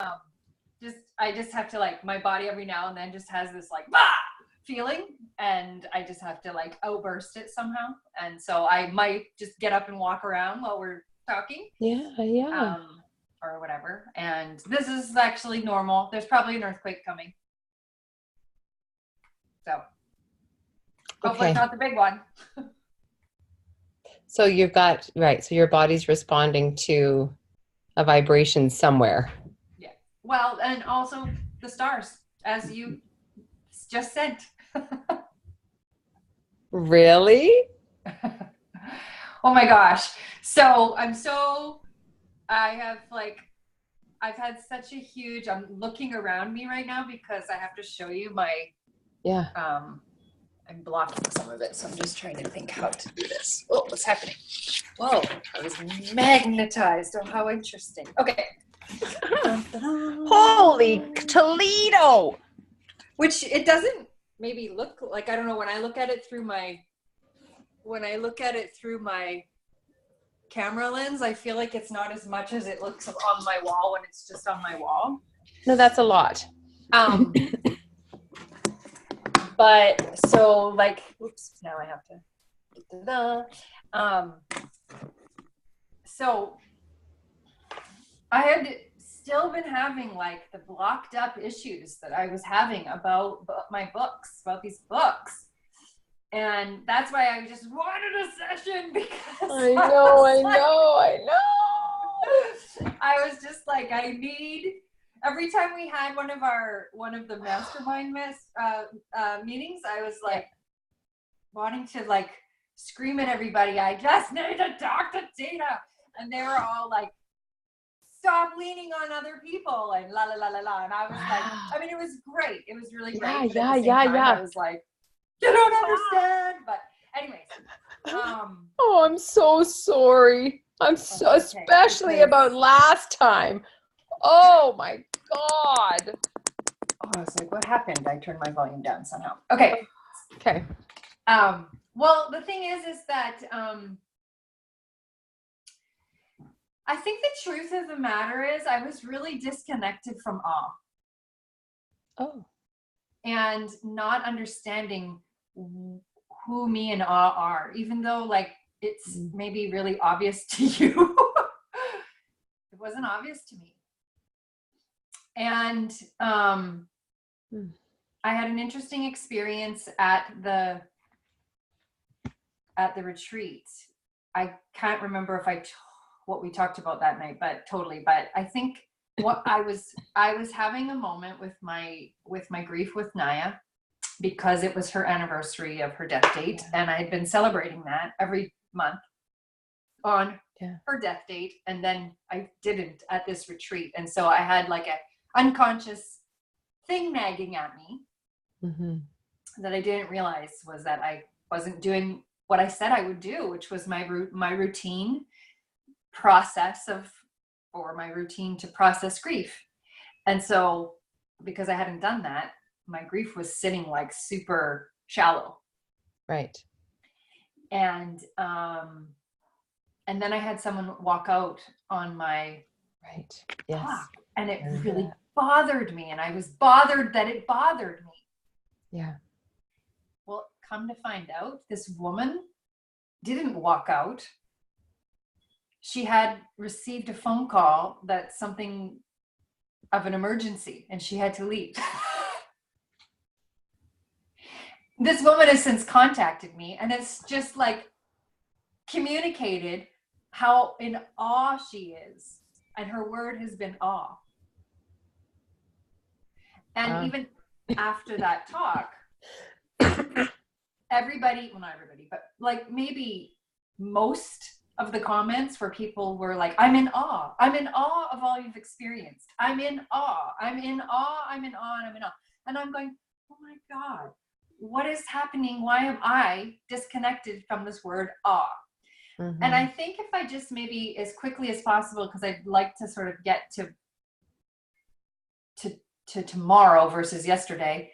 I just have to like, my body every now and then just has this like feeling, and I just have to like outburst it somehow. And so I might just get up and walk around while we're talking. Yeah. Or whatever. And this is actually normal. There's probably an earthquake coming. So hopefully it's not the big one. So you've got, right, so your body's responding to a vibration somewhere. Yeah. Well, and also the stars, as you just said. Really? Oh my gosh. So I've had such a huge, I'm looking around me right now because I have to show you my, I'm blocking some of it. So I'm just trying to think how to do this. Oh, what's happening? Whoa, I was magnetized. Oh, how interesting. Okay. Holy Toledo! Which it doesn't maybe look like, I don't know, when I look at it through my camera lens, I feel like it's not as much as it looks on my wall when it's just on my wall. No, that's a lot. But so like, oops, now I have to, so I had still been having like the blocked up issues that I was having about my books, about these books. And that's why I just wanted a session, because I know. I was just like, I need, every time we had one of the mastermind meetings, I was like wanting to like scream at everybody, I just need to talk to Tina. And they were all like, stop leaning on other people and la la la la la. And I was like, I mean, it was great. It was really great. Yeah. I was like, you don't understand. But anyways. Oh, I'm so sorry. I'm so, especially about last time. Oh my God. Oh, I was like, what happened? I turned my volume down somehow. Okay. Well, the thing is that I think the truth of the matter is I was really disconnected from awe. Oh. And not understanding who me and awe are, even though like it's maybe really obvious to you. It wasn't obvious to me. And I had an interesting experience at the retreat. I can't remember what we talked about that night, but I think what I was having a moment with my grief with Naya, because it was her anniversary of her death date, and I had been celebrating that every month on her death date, and then I didn't at this retreat. And so I had like a unconscious thing nagging at me that I didn't realize was that I wasn't doing what I said I would do, which was my routine process my routine to process grief. And so because I hadn't done that, my grief was sitting like super shallow. Right. And then I had someone walk out on my clock, and it really bothered me, and I was bothered that it bothered me. Yeah. Well, come to find out, this woman didn't walk out. She had received a phone call that something of an emergency, and she had to leave. This woman has since contacted me, and it's just like communicated how in awe she is, and her word has been awe. And even after that talk, everybody, well, not everybody, but like maybe most of the comments where people were like, I'm in awe. I'm in awe of all you've experienced. I'm in awe. I'm in awe. I'm in awe. And I'm in awe. And I'm going, oh my God, what is happening? Why am I disconnected from this word awe? And I think if I just maybe as quickly as possible, because I'd like to sort of get to tomorrow versus yesterday,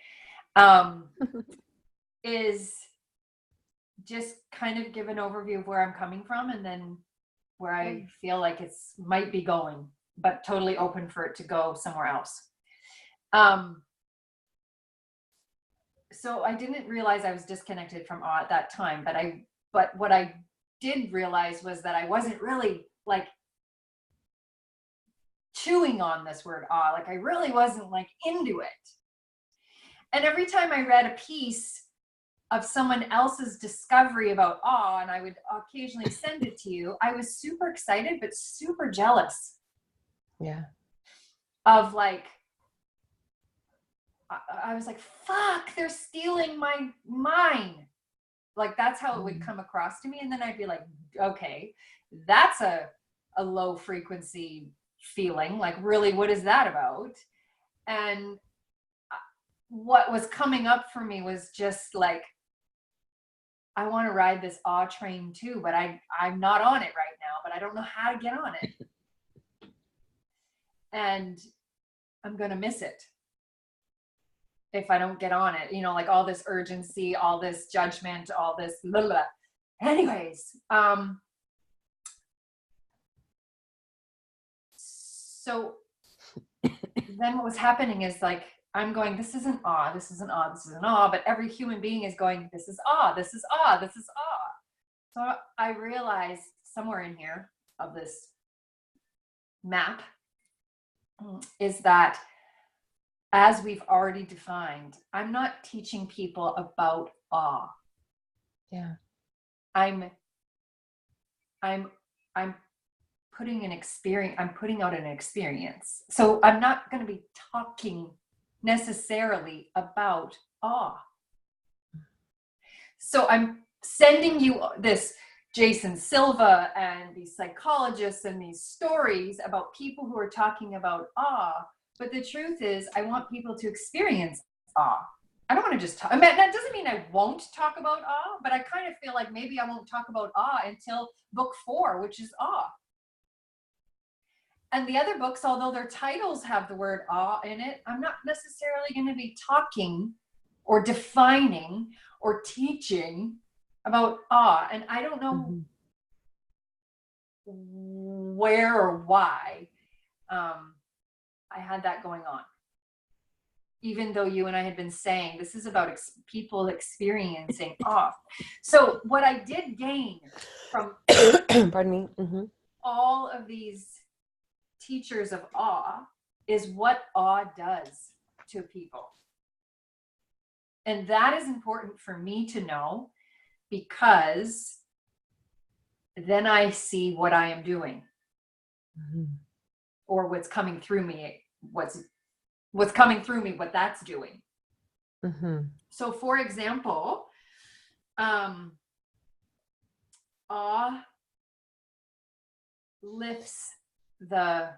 is just kind of give an overview of where I'm coming from, and then where I feel like it's might be going. but totally open for it to go somewhere else. So I didn't realize I was disconnected from awe at that time, but what I did realize was that I wasn't really like chewing on this word awe. Like I really wasn't like into it. And every time I read a piece of someone else's discovery about awe, and I would occasionally send it to you, I was super excited, but super jealous. Yeah. Of like, I was like, fuck, they're stealing mine. Like that's how it would come across to me. And then I'd be like, okay, that's a low frequency feeling. Like really, what is that about? And what was coming up for me was just like, I want to ride this awe train too, but I'm not on it right now, but I don't know how to get on it. And I'm going to miss it if I don't get on it, you know, like all this urgency, all this judgment, all this blah, blah. Anyways, so then what was happening is like, I'm going, this isn't awe, this isn't awe, this isn't awe, but every human being is going, this is awe, this is awe, this is awe. So I realized somewhere in here of this map is that, as we've already defined, I'm not teaching people about awe. Yeah. I'm putting I'm putting out an experience. So I'm not going to be talking necessarily about awe. So I'm sending you this Jason Silva and these psychologists and these stories about people who are talking about awe. But the truth is, I want people to experience awe. I don't want to just talk. I mean, that doesn't mean I won't talk about awe, but I kind of feel like maybe I won't talk about awe until book 4, which is awe. And the other books, although their titles have the word awe in it, I'm not necessarily going to be talking or defining or teaching about awe. And I don't know where or why I had that going on. Even though you and I had been saying, this is about people experiencing awe. So what I did gain from pardon me, all of these teachers of awe is what awe does to people. And that is important for me to know, because then I see what I am doing or what's coming through me, what's coming through me, what that's doing. So for example, awe lifts the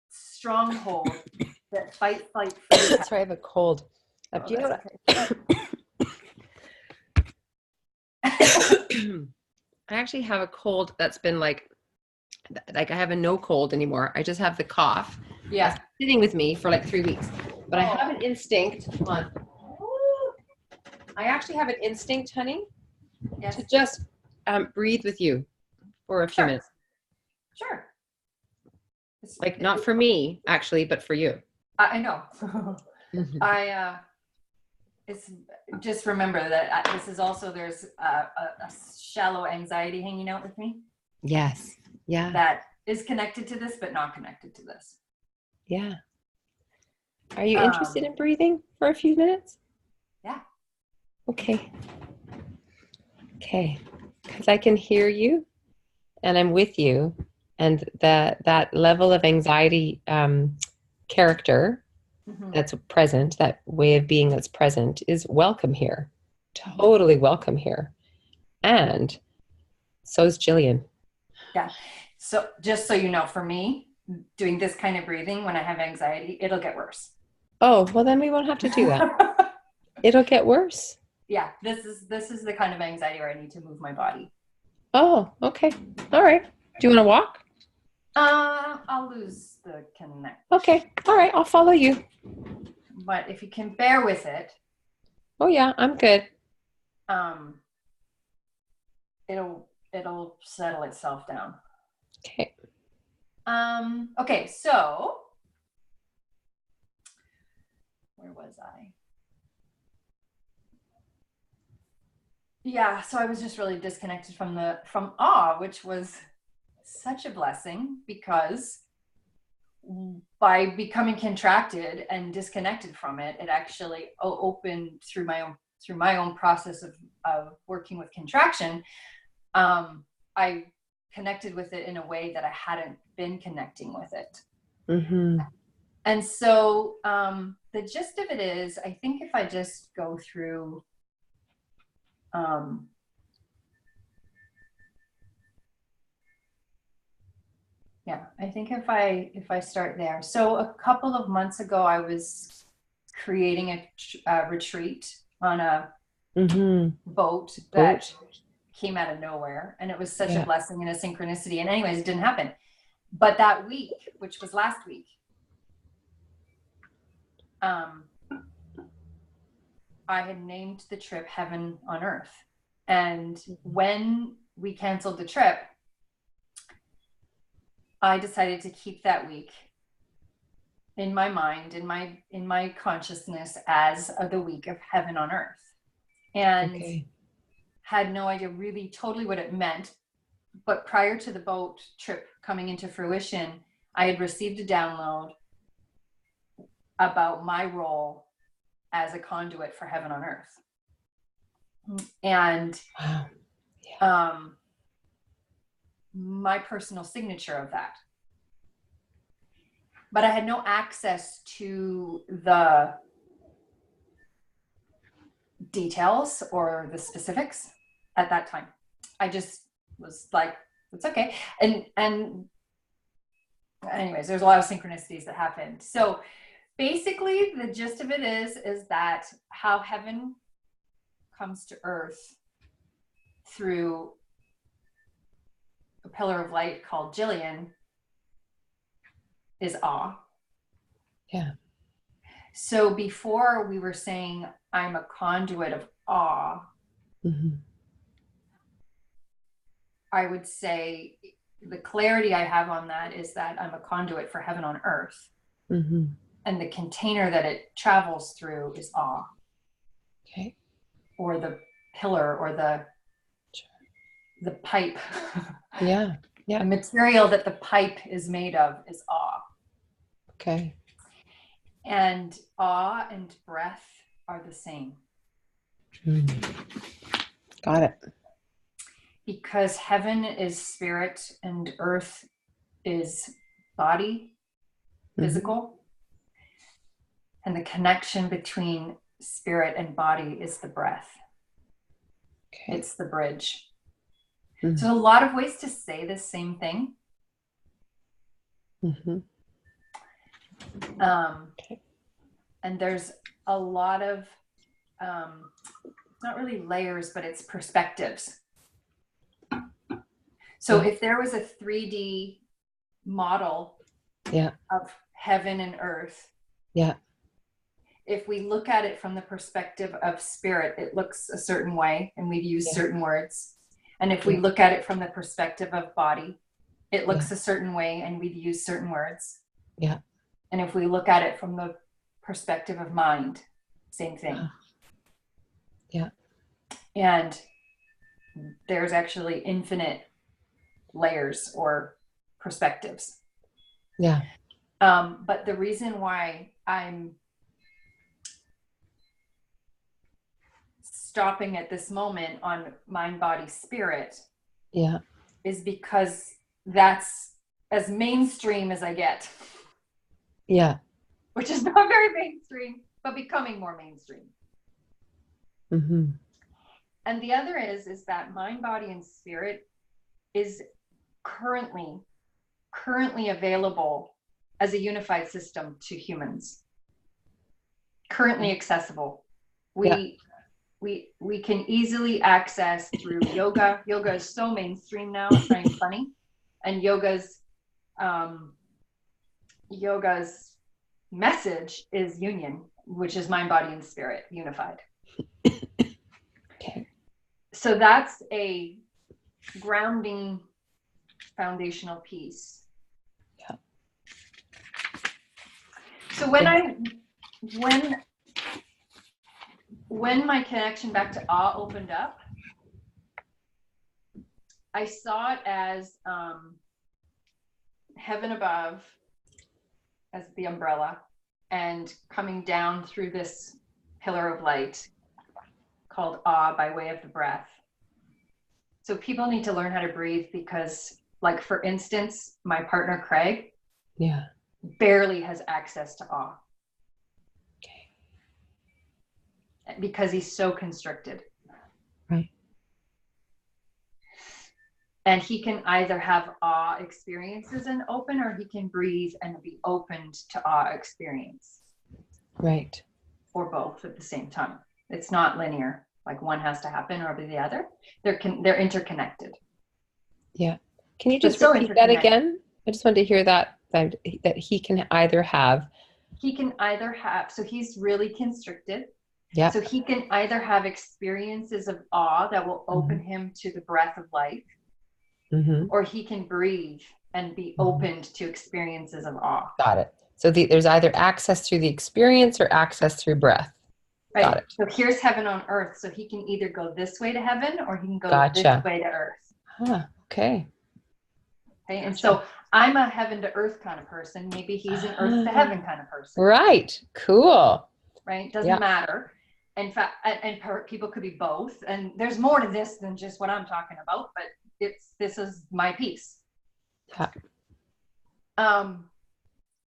stronghold that fight, freeze. Sorry, I have a cold. Do you know I actually have a cold that's been like I have a no cold anymore. I just have the cough. Yeah. That's sitting with me for like 3 weeks. But I have an instinct. Hold on. I actually have an instinct, honey, to just breathe with you for a few minutes. Sure. Like not for me, actually, but for you. I know. It's just remember that this is also, there's a shallow anxiety hanging out with me. Yes. Yeah. That is connected to this, but not connected to this. Yeah. Are you interested in breathing for a few minutes? Yeah. Okay. Okay. Because I can hear you and I'm with you. And that level of anxiety character that's present, that way of being that's present, is welcome here. Totally welcome here. And so is Jillian. Yeah. So just so you know, for me, doing this kind of breathing when I have anxiety, it'll get worse. Oh, well then we won't have to do that. It'll get worse. Yeah. This is the kind of anxiety where I need to move my body. Oh, okay. All right. Do you want to walk? I'll lose the connection. Okay. All right. I'll follow you. But if you can bear with it. Oh yeah, I'm good. It'll settle itself down. Okay. Okay, so where was I? Yeah, so I was just really disconnected from awe, which was such a blessing, because by becoming contracted and disconnected from it, it actually opened through my own process of working with contraction. I connected with it in a way that I hadn't been connecting with it. Mm-hmm. And so the gist of it is, I think if I just go through, yeah, I think if I start there. So a couple of months ago, I was creating a retreat on a boat that came out of nowhere, and it was such a blessing and a synchronicity. And anyways, it didn't happen. But that week, which was last week, I had named the trip Heaven on Earth. And when we canceled the trip, I decided to keep that week in my mind, in my consciousness, as the week of Heaven on Earth. And had no idea really totally what it meant. But prior to the boat trip coming into fruition, I had received a download about my role as a conduit for Heaven on Earth. And my personal signature of that. But I had no access to the details or the specifics at that time. I just was like, it's okay. And anyways, there's a lot of synchronicities that happened. So basically the gist of it is that how heaven comes to earth through a pillar of light called Jillian is awe. Yeah. So before we were saying I'm a conduit of awe, I would say the clarity I have on that is that I'm a conduit for Heaven on Earth. And the container that it travels through is awe. Okay. Or the pillar, or the pipe. Yeah. Yeah. The material that the pipe is made of is awe. Okay. And awe and breath are the same. Got it. Because heaven is spirit and earth is body, physical. And the connection between spirit and body is the breath. Okay. It's the bridge. So a lot of ways to say the same thing. And there's a lot of, not really layers, but it's perspectives. So if there was a 3D model of heaven and earth, if we look at it from the perspective of spirit, it looks a certain way, and we've used certain words. And if we look at it from the perspective of body, it looks a certain way, and we've used certain words. And if we look at it from the perspective of mind, same thing. And there's actually infinite layers or perspectives. But the reason why I'm stopping at this moment on mind, body, spirit is because that's as mainstream as I get. Which is not very mainstream, but becoming more mainstream. And the other is that mind, body, and spirit is currently available as a unified system to humans. Currently accessible. We can easily access through yoga. Yoga is so mainstream now, it's not even funny. And yoga's message is union, which is mind, body, and spirit unified. So that's a grounding foundational piece. So when my connection back to awe opened up, I saw it as heaven above as the umbrella and coming down through this pillar of light called awe by way of the breath. So people need to learn how to breathe because, like, for instance, my partner Craig barely has access to awe. Because he's so constricted. Right. And he can either have awe experiences and open, or he can breathe and be opened to awe experience. Right. Or both at the same time. It's not linear, like one has to happen or the other. They're interconnected. Yeah. Can you just repeat that again? I just wanted to hear that he can either have. He can either have, so he's really constricted. Yeah. So he can either have experiences of awe that will open him to the breath of life, or he can breathe and be opened to experiences of awe. Got it. So there's either access through the experience or access through breath. Right. Got it. So here's heaven on earth. So he can either go this way to heaven or he can go this way to earth. Ah, okay. Okay. And so I'm a heaven to earth kind of person. Maybe he's an earth to heaven kind of person. Right. Cool. Right. Doesn't matter. In fact, and people could be both. And there's more to this than just what I'm talking about, but this is my piece. Yeah.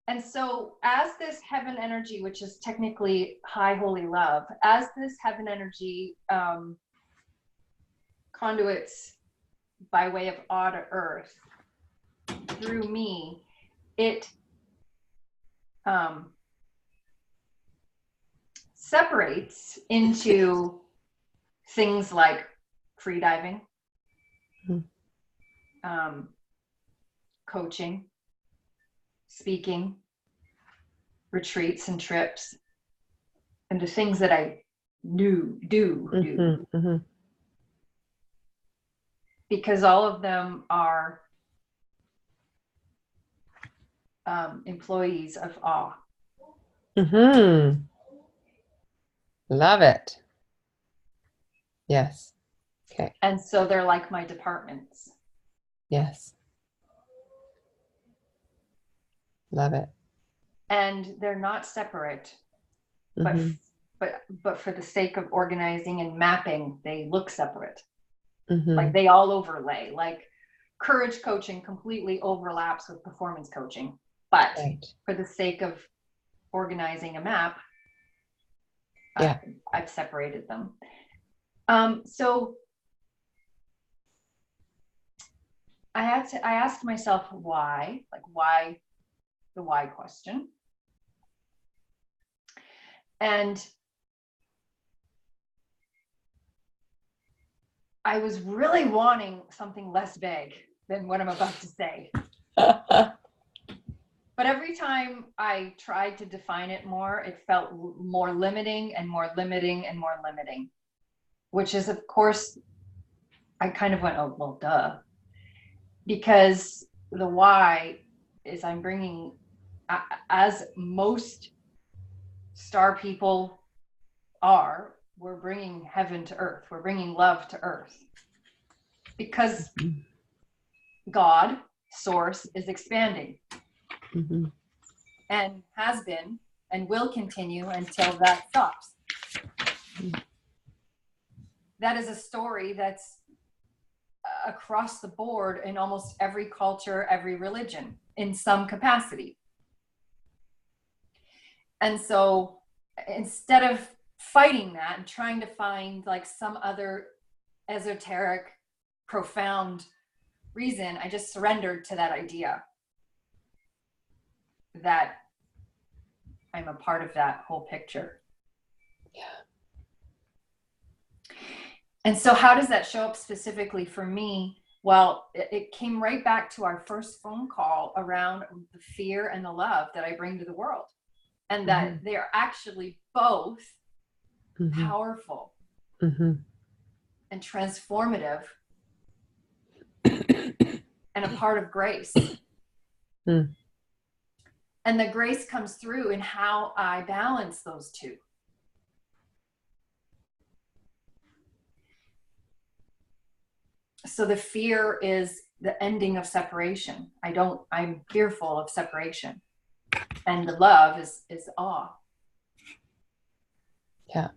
And so as this heaven energy, which is technically high holy love, as this heaven energy conduits by way of awe to earth through me, it separates into things like free diving, coaching, speaking, retreats and trips, and the things that I do. Because all of them are employees of awe. Love it. Yes. Okay. And so they're like my departments. Yes. Love it. And they're not separate, but for the sake of organizing and mapping, they look separate. Like they all overlay. Like courage coaching completely overlaps with performance coaching, but for the sake of organizing a map, I've separated them. So I asked myself why, the why question. And I was really wanting something less vague than what I'm about to say. But every time I tried to define it more, it felt more limiting and more limiting and more limiting, which is, of course, I kind of went, oh, well, duh. Because the why is I'm bringing, as most star people are, we're bringing heaven to earth. We're bringing love to earth. Because God, source, is expanding. And has been and will continue until that stops. That is a story that's across the board in almost every culture, every religion, in some capacity. And so instead of fighting that and trying to find like some other esoteric, profound reason, I just surrendered to that idea that I'm a part of that whole picture. Yeah. And so how does that show up specifically for me? Well, it came right back to our first phone call around the fear and the love that I bring to the world. And that they are actually both powerful and transformative and a part of grace. And the grace comes through in how I balance those two. So the fear is the ending of separation. I'm fearful of separation. And the love is awe. Yeah.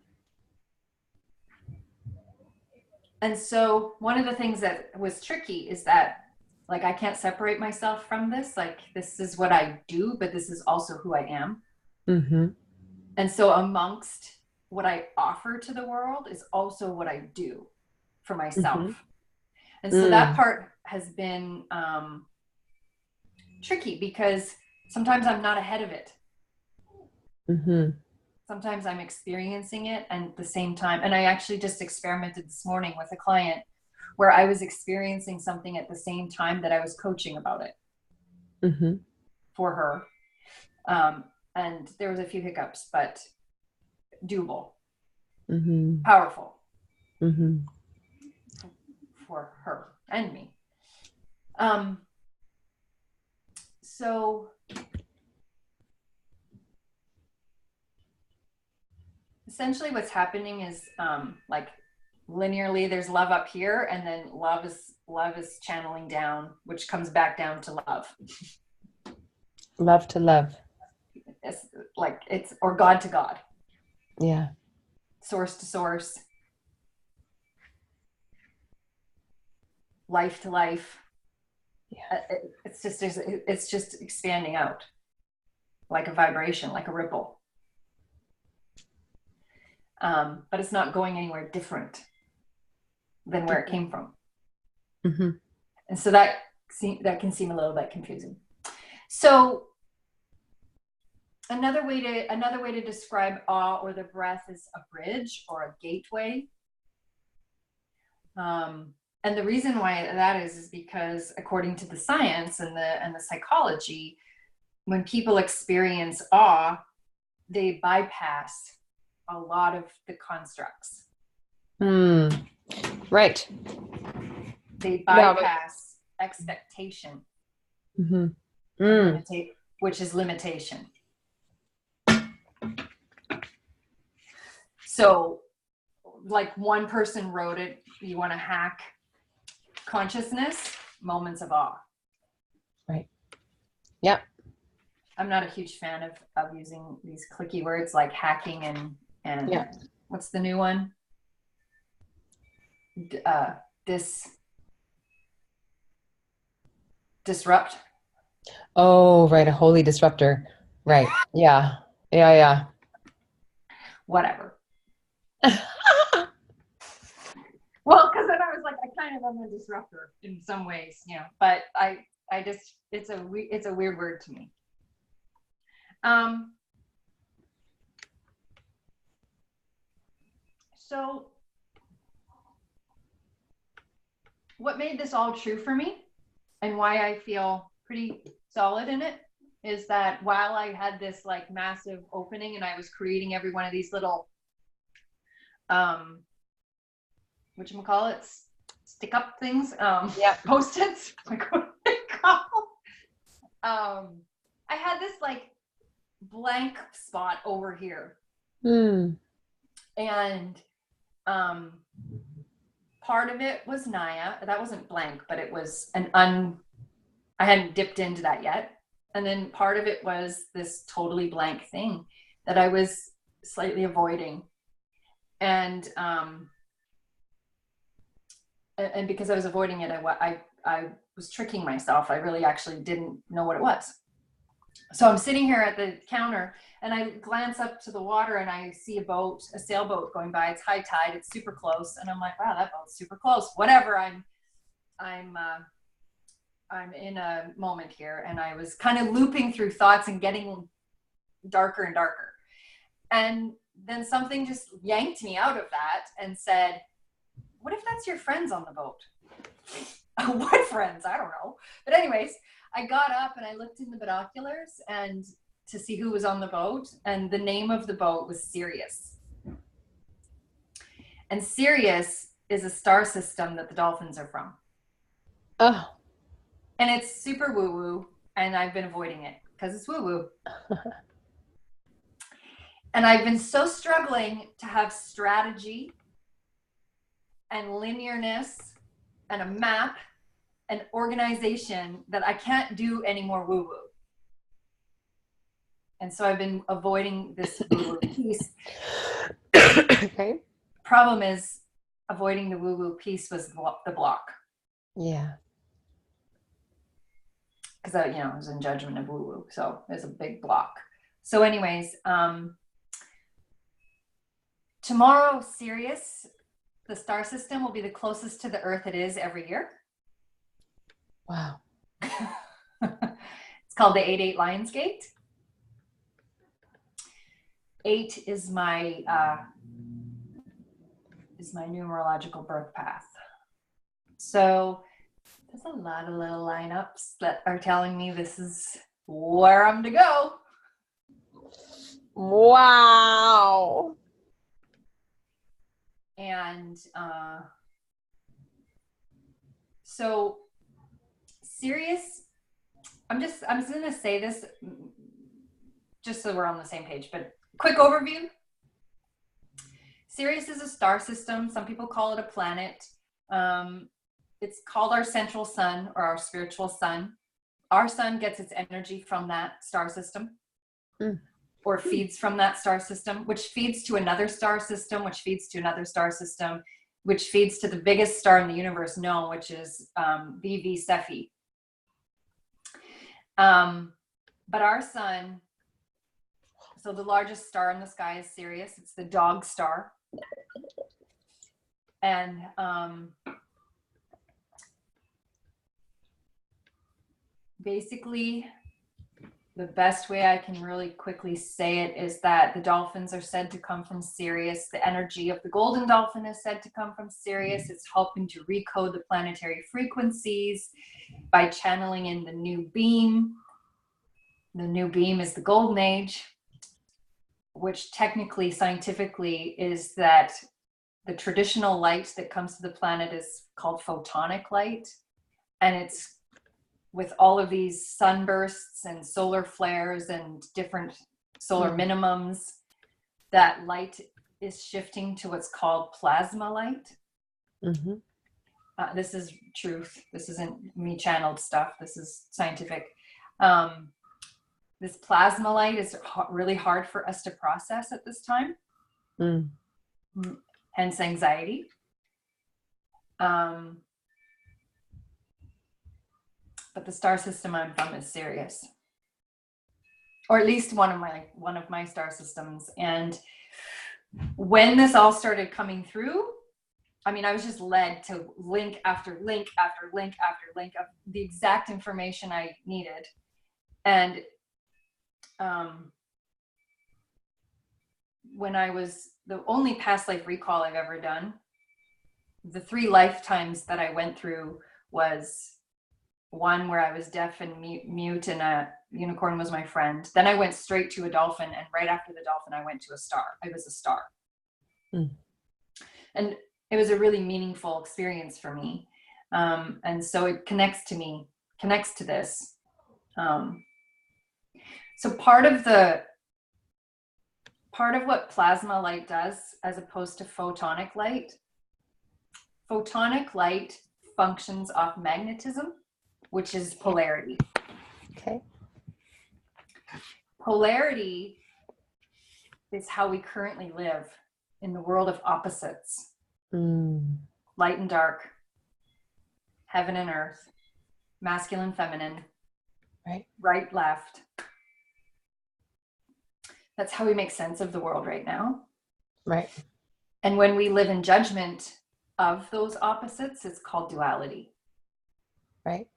And so one of the things that was tricky is that, like, I can't separate myself from this. Like, this is what I do, but this is also who I am. Mm-hmm. And so amongst what I offer to the world is also what I do for myself. Mm-hmm. And so that part has been tricky, because sometimes I'm not ahead of it. Mm-hmm. Sometimes I'm experiencing it, and at the same time, and I actually just experimented this morning with a client where I was experiencing something at the same time that I was coaching about it for her. And there was a few hiccups, but doable, powerful for her and me. So essentially what's happening is like linearly there's love up here, and then love is channeling down, which comes back down to love. Love to love. It's or God to God. Yeah. Source to source. Life to life. Yeah. It's just expanding out like a vibration, like a ripple. But it's not going anywhere different than where it came from. And so that can seem a little bit confusing. So another way to describe awe or the breath is a bridge or a gateway. And the reason why that is because according to the science and the psychology, when people experience awe, they bypass a lot of the constructs. Right. They bypass expectation, which is limitation. So, like one person wrote it, you want to hack consciousness, moments of awe. Right. Yep. I'm not a huge fan of using these clicky words like hacking and what's the new one? Disrupt. Oh, right. A holy disruptor. Right. Yeah. Yeah. Whatever. Well, because then I was like, I kind of am a disruptor in some ways, but I just, it's a weird word to me. So what made this all true for me and why I feel pretty solid in it is that while I had this like massive opening and I was creating every one of these little, whatchamacallits, stick up things, Post-its, like what they call. I had this like blank spot over here. And part of it was Naya. That wasn't blank, but it was I hadn't dipped into that yet. And then part of it was this totally blank thing that I was slightly avoiding. And because I was avoiding it, I was tricking myself. I really actually didn't know what it was. So I'm sitting here at the counter and I glance up to the water and I see a sailboat going by. It's high tide. It's super close. And I'm like, wow, that boat's super close. Whatever. I'm in a moment here. And I was kind of looping through thoughts and getting darker and darker. And then something just yanked me out of that and said, what if that's your friends on the boat? What friends? I don't know. But anyways, I got up and I looked in the binoculars and to see who was on the boat, and the name of the boat was Sirius. And Sirius is a star system that the dolphins are from. Oh. And it's super woo-woo, and I've been avoiding it. because it's woo-woo. And I've been so struggling to have strategy and linearness and a map and organization that I can't do any more woo-woo. And so I've been avoiding this woo-woo piece. Okay. Problem is, avoiding the woo-woo piece was the block. Yeah. Because I was in judgment of woo-woo, so there's a big block. So anyways, tomorrow, Sirius, the star system, will be the closest to the Earth it is every year. Wow. It's called the 8-8 Lions Gate. 8 is my numerological birth path. So there's a lot of little lineups that are telling me this is where I'm to go. Wow. And so Sirius, I'm just going to say this just so we're on the same page, but quick overview. Sirius is a star system. Some people call it a planet. It's called our central sun or our spiritual sun. Our sun gets its energy from that star system or feeds from that star system, which feeds to another star system, which feeds to another star system, which feeds to the biggest star in the universe known, which is BV Cepheid. But our sun, so the largest star in the sky is Sirius. It's the dog star. And basically, the best way I can really quickly say it is that the dolphins are said to come from Sirius. The energy of the golden dolphin is said to come from Sirius. It's helping to recode the planetary frequencies by channeling in the new beam. The new beam is the golden age, which technically, scientifically, is that the traditional light that comes to the planet is called photonic light. And it's with all of these sunbursts and solar flares and different solar minimums, that light is shifting to what's called plasma light. Mm-hmm. This is truth. This isn't me channeled stuff. This is scientific. This plasma light is really hard for us to process at this time. Hence anxiety. But the star system I'm from is Sirius, or at least one of my star systems. And when this all started coming through, I mean, I was just led to link after link after link after link of the exact information I needed. And when I was the only past life recall I've ever done, the 3 lifetimes that I went through was one where I was deaf and mute and a unicorn was my friend. Then I went straight to a dolphin, and right after the dolphin I went to a star. I was a star. And it was a really meaningful experience for me. And so it connects to this. So part of what plasma light does, as opposed to photonic light functions off magnetism, which is polarity. Okay. Polarity is how we currently live in the world of opposites. Light and dark, heaven and earth, masculine, feminine, right, left. That's how we make sense of the world right now. Right. And when we live in judgment of those opposites, it's called duality. Right.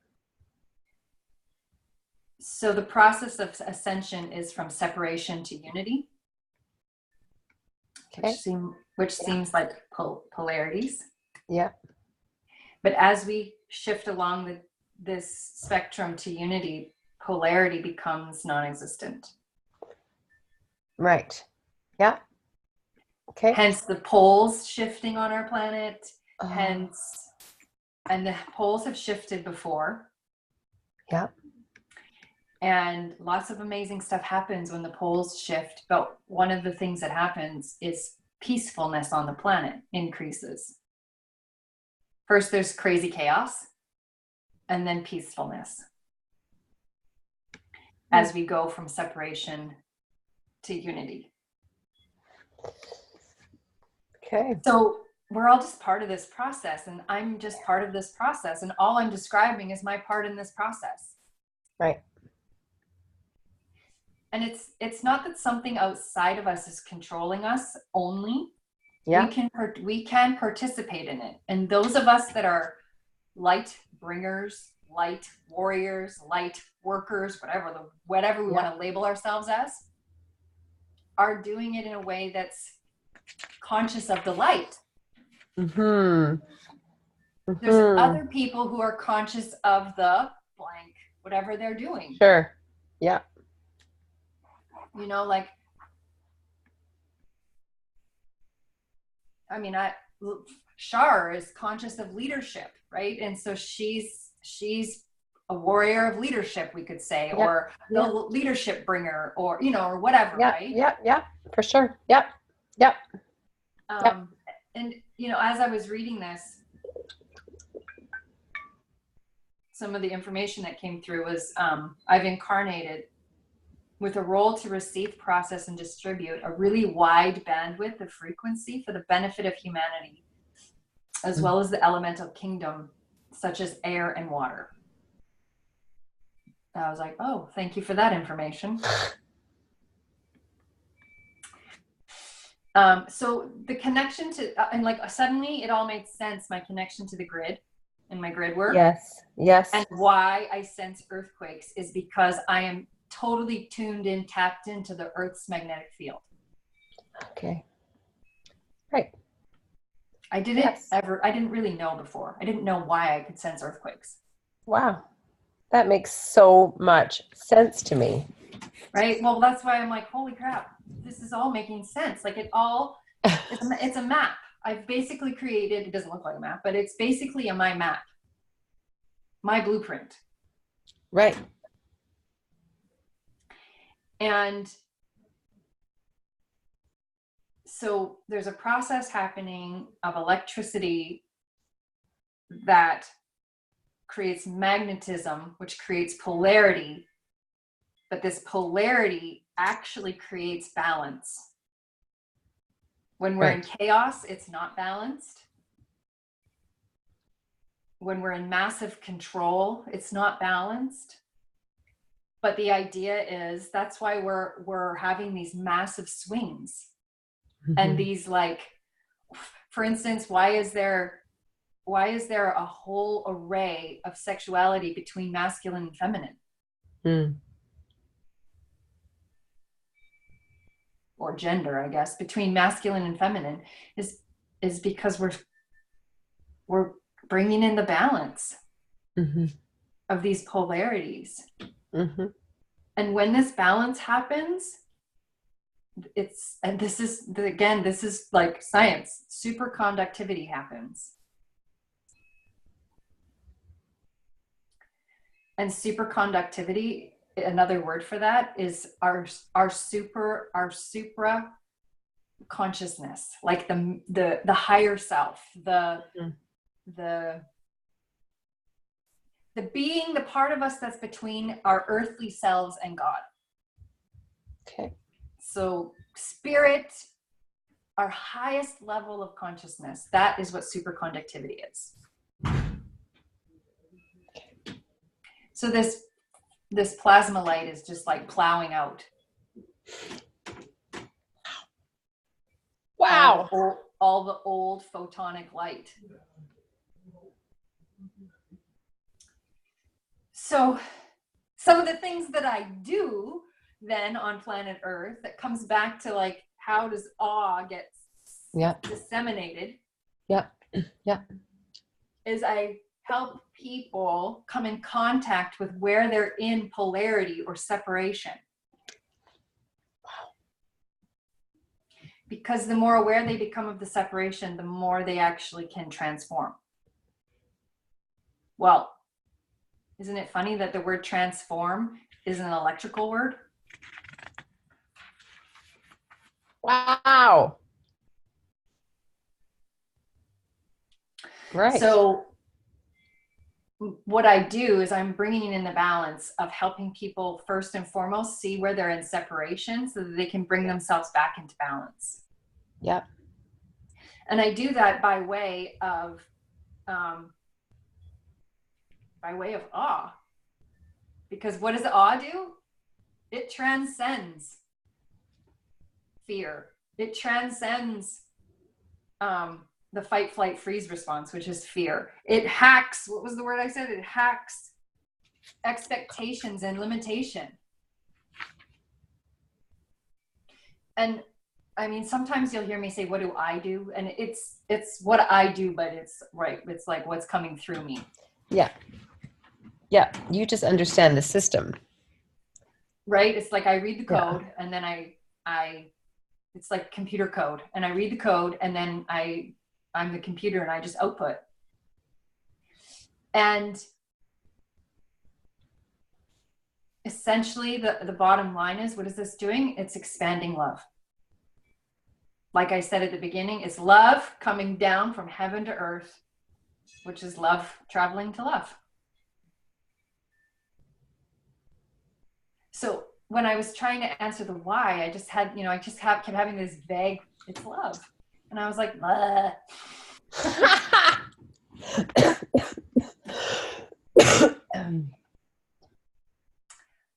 So the process of ascension is from separation to unity, which seems like polarities. Yeah. But as we shift along this spectrum to unity, polarity becomes non-existent. Right. Yeah. Okay. Hence the poles shifting on our planet. And the poles have shifted before. Yeah. And lots of amazing stuff happens when the poles shift. But one of the things that happens is peacefulness on the planet increases. First, there's crazy chaos, and then peacefulness as we go from separation to unity. Okay. So we're all just part of this process, and I'm just part of this process, and all I'm describing is my part in this process. Right. And it's not that something outside of us is controlling us only. Yeah. We can participate in it. And those of us that are light bringers, light warriors, light workers, whatever we want to label ourselves as, are doing it in a way that's conscious of the light. Mm-hmm. There's other people who are conscious of the blank, whatever they're doing. Sure. Yeah. You know, like, I mean, Shar is conscious of leadership, right? And so she's a warrior of leadership, we could say, or the leadership bringer, or, you know, or whatever, right? Yeah, for sure. Yep. And, you know, as I was reading this, some of the information that came through was I've incarnated with a role to receive, process, and distribute a really wide bandwidth of frequency for the benefit of humanity, as well as the elemental kingdom, such as air and water. I was like, oh, thank you for that information. So the connection to, and like suddenly it all made sense, my connection to the grid and my grid work. Yes. And why I sense earthquakes is because I am totally tuned in, tapped into the Earth's magnetic field. Okay. Right. I didn't really know before. I didn't know why I could sense earthquakes. Wow. That makes so much sense to me. Right? Well, that's why I'm like, holy crap, this is all making sense. Like it's a map. I've basically created, it doesn't look like a map, but it's basically my map, my blueprint. Right. And so there's a process happening of electricity that creates magnetism, which creates polarity. But this polarity actually creates balance. When we're in chaos, it's not balanced. When we're in massive control, it's not balanced. But the idea is that's why we're having these massive swings. Mm-hmm. And these, like, for instance, why is there a whole array of sexuality between masculine and feminine? Or gender, I guess, between masculine and feminine is because we're bringing in the balance of these polarities. And when this balance happens, this is like science, superconductivity happens. And superconductivity, another word for that, is our supra consciousness, like the higher self, the being, the part of us that's between our earthly selves and God. Okay. So spirit, our highest level of consciousness, that is what superconductivity is. So this plasma light is just like plowing out. Wow. All the old photonic light. So some of the things that I do then on planet Earth that comes back to, like, how does awe get disseminated? Yeah. Is I help people come in contact with where they're in polarity or separation. Because the more aware they become of the separation, the more they actually can transform. Well, Isn't it funny that the word transform is an electrical word? Wow. Right. So what I do is I'm bringing in the balance of helping people first and foremost see where they're in separation so that they can bring themselves back into balance. Yep. And I do that by way of awe. Because what does awe do? It transcends fear. It transcends the fight, flight, freeze response, which is fear. It hacks, what was the word I said? It hacks expectations and limitation. And I mean, sometimes you'll hear me say, what do I do? And it's what I do, but it's right. It's like what's coming through me. Yeah. Yeah. You just understand the system. Right. It's like I read the code and then it's like computer code, and I read the code and then I'm the computer and I just output. And essentially the bottom line is, what is this doing? It's expanding love. Like I said at the beginning, it's love coming down from heaven to earth, which is love traveling to love. So when I was trying to answer the why, I just had, kept having this vague, it's love. And I was like,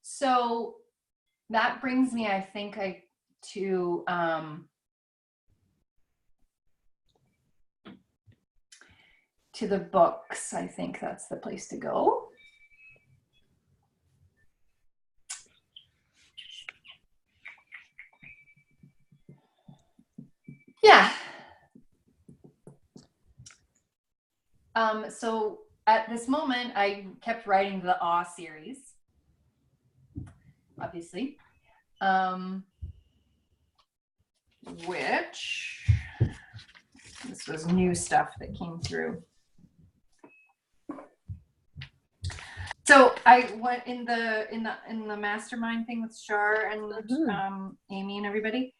So that brings me, I think, to the books. I think that's the place to go. Yeah. So at this moment, I kept writing the Awe series, obviously, which this was new stuff that came through. So I went in the mastermind thing with Shar and Amy and everybody.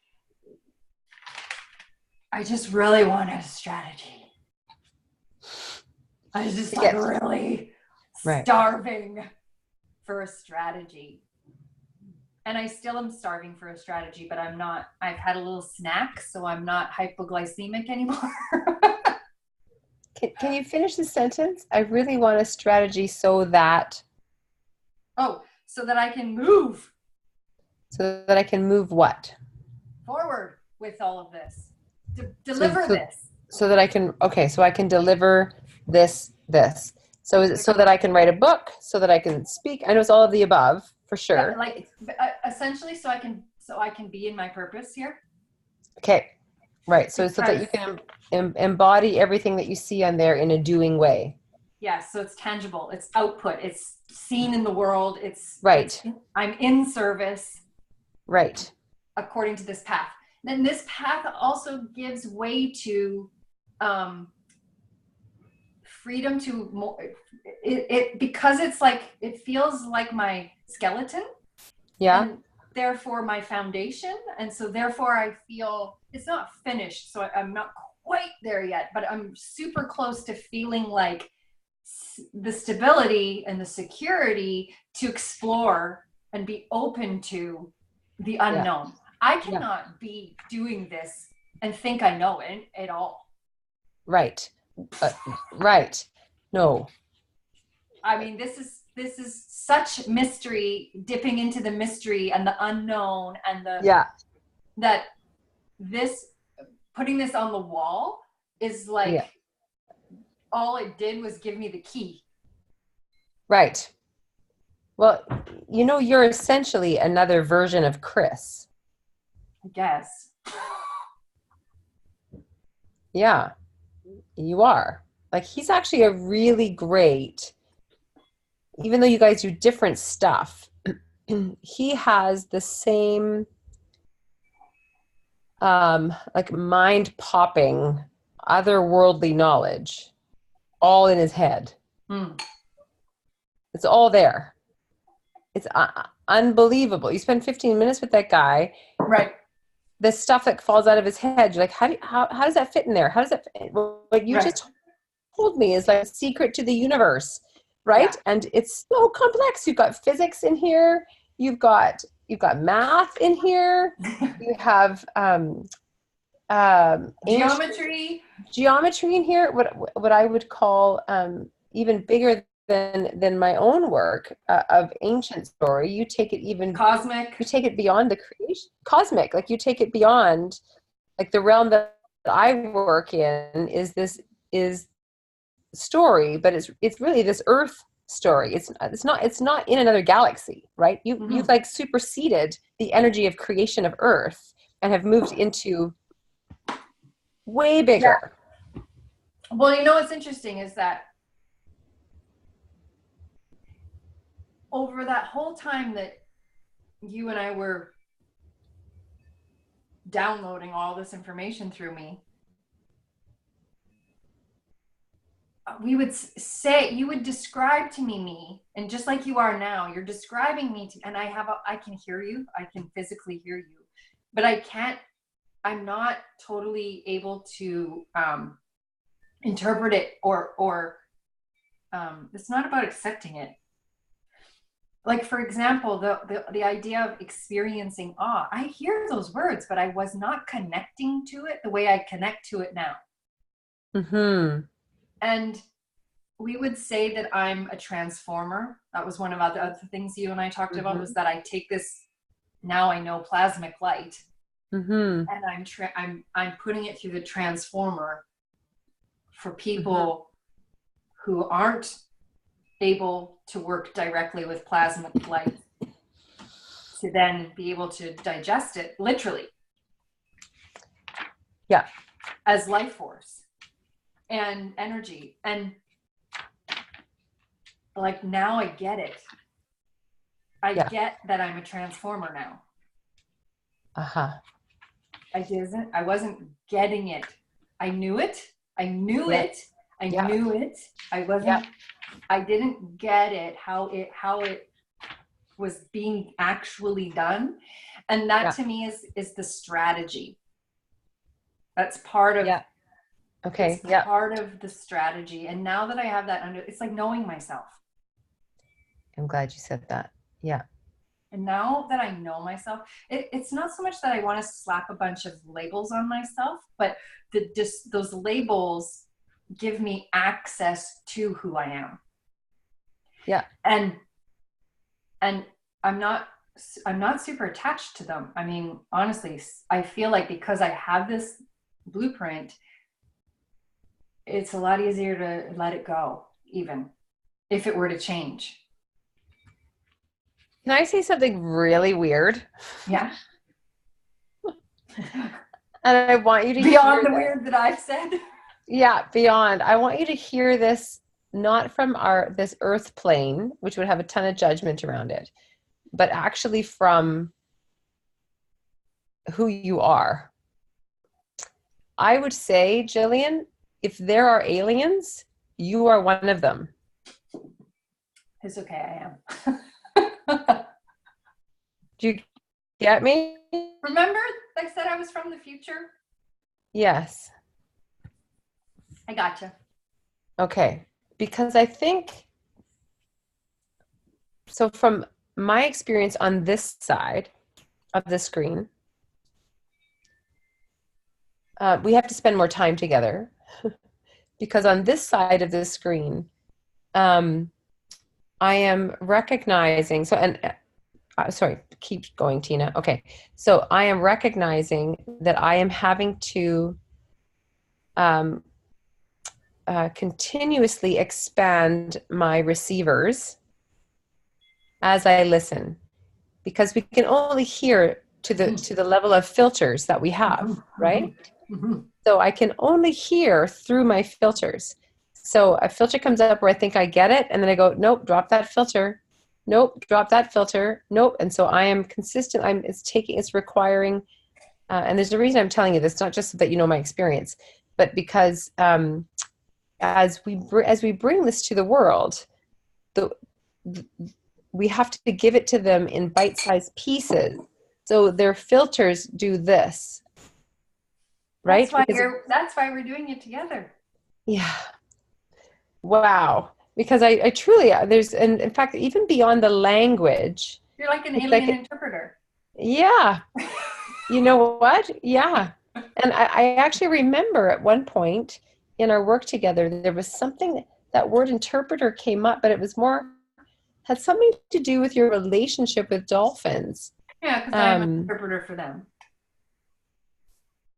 I just really wanted a strategy. I was just really starving for a strategy. And I still am starving for a strategy, but I'm not. I've had a little snack, so I'm not hypoglycemic anymore. Can you finish the sentence? I really want a strategy so that... so that I can move. So that I can move what? Forward with all of this. Deliver this. So that I can, so I can deliver this. So is it so that I can write a book, so that I can speak? I know it's all of the above, for sure. Yeah, essentially so I can be in my purpose here. Okay. Right. So that you can embody everything that you see on there in a doing way. Yeah. So it's tangible. It's output. It's seen in the world. I'm in service. Right. According to this path. Then this path also gives way to freedom to more. Because it's like, it feels like my skeleton. Yeah. And therefore my foundation. And so therefore I feel it's not finished. So I'm not quite there yet, but I'm super close to feeling like the stability and the security to explore and be open to the unknown. Yeah. I cannot be doing this and think I know it at all. Right. Right. No. I mean, this is such mystery, dipping into the mystery and the unknown and that this, putting this on the wall is like, all it did was give me the key. Right. Well, you're essentially another version of Chris. I guess. Yeah, you are. Like, he's actually a really great, even though you guys do different stuff, he has the same, like, mind-popping, otherworldly knowledge all in his head. It's all there. It's unbelievable. You spend 15 minutes with that guy. Right. The stuff that falls out of his head, you're like, how does that fit in there? How does that fit? What you just told me is like a secret to the universe, right? Yeah. And it's so complex. You've got physics in here. You've got math in here. You have geometry in here. What I would call even bigger than my own work of ancient story. You take it even cosmic. You take it beyond the creation. Cosmic, like you take it beyond, like the realm that I work in is story, but it's really this Earth story. It's not in another galaxy, right? You've like superseded the energy of creation of Earth and have moved into way bigger. Yeah. Well, you know what's interesting is that over that whole time that you and I were downloading all this information through me, we would say, you would describe to me, and just like you are now, you're describing me to, and I can hear you, I can physically hear you, but I'm not totally able to interpret it or it's not about accepting it. Like, for example, the idea of experiencing awe, I hear those words, but I was not connecting to it the way I connect to it now. Mm-hmm. And we would say that I'm a transformer. That was one of the other things you and I talked about, was that I take this, now I know, plasmic light, and I'm putting it through the transformer for people who aren't able to work directly with plasmic light, to then be able to digest it literally, as life force and energy. And like, now I get it. I get that I'm a transformer now. I wasn't getting it. I knew it. I knew it. I wasn't. I didn't get it, how it was being actually done. And that to me is the strategy. That's part of part of the strategy. And now that I have that it's like knowing myself. I'm glad you said that. Yeah. And now that I know myself, it's not so much that I want to slap a bunch of labels on myself, but those labels give me access to who I am. Yeah. And I'm not super attached to them. I mean, honestly, I feel like because I have this blueprint, it's a lot easier to let it go, even if it were to change. Can I say something really weird? Yeah. And I want you to beyond the weird that I've said. Yeah, beyond. I want you to hear this, not from this earth plane, which would have a ton of judgment around it, but actually from who you are. I would say, Jillian, if there are aliens, you are one of them. It's okay, I am. Do you get me? Remember I said I was from the future? Yes. I gotcha. Okay. Because I think, so from my experience on this side of the screen, we have to spend more time together because on this side of the screen, I am recognizing, sorry, keep going, Tina. Okay. So I am recognizing that I am having to continuously expand my receivers as I listen, because we can only hear to the level of filters that we have, right? So I can only hear through my filters. So a filter comes up where I think I get it, and then I go, nope, drop that filter. Nope, drop that filter. Nope. And so I am consistent. It's requiring, and there's a reason I'm telling you this, not just so that you know my experience, but because as we bring this to the world, we have to give it to them in bite-sized pieces. So their filters do this, right? That's why we're doing it together. Yeah. Wow. Because I truly, there's, and in fact, even beyond the language. You're like an alien interpreter. Yeah. You know what? Yeah. And I actually remember at one point in our work together, there was something, that word interpreter came up, but it was more, had something to do with your relationship with dolphins. Yeah, because I'm an interpreter for them.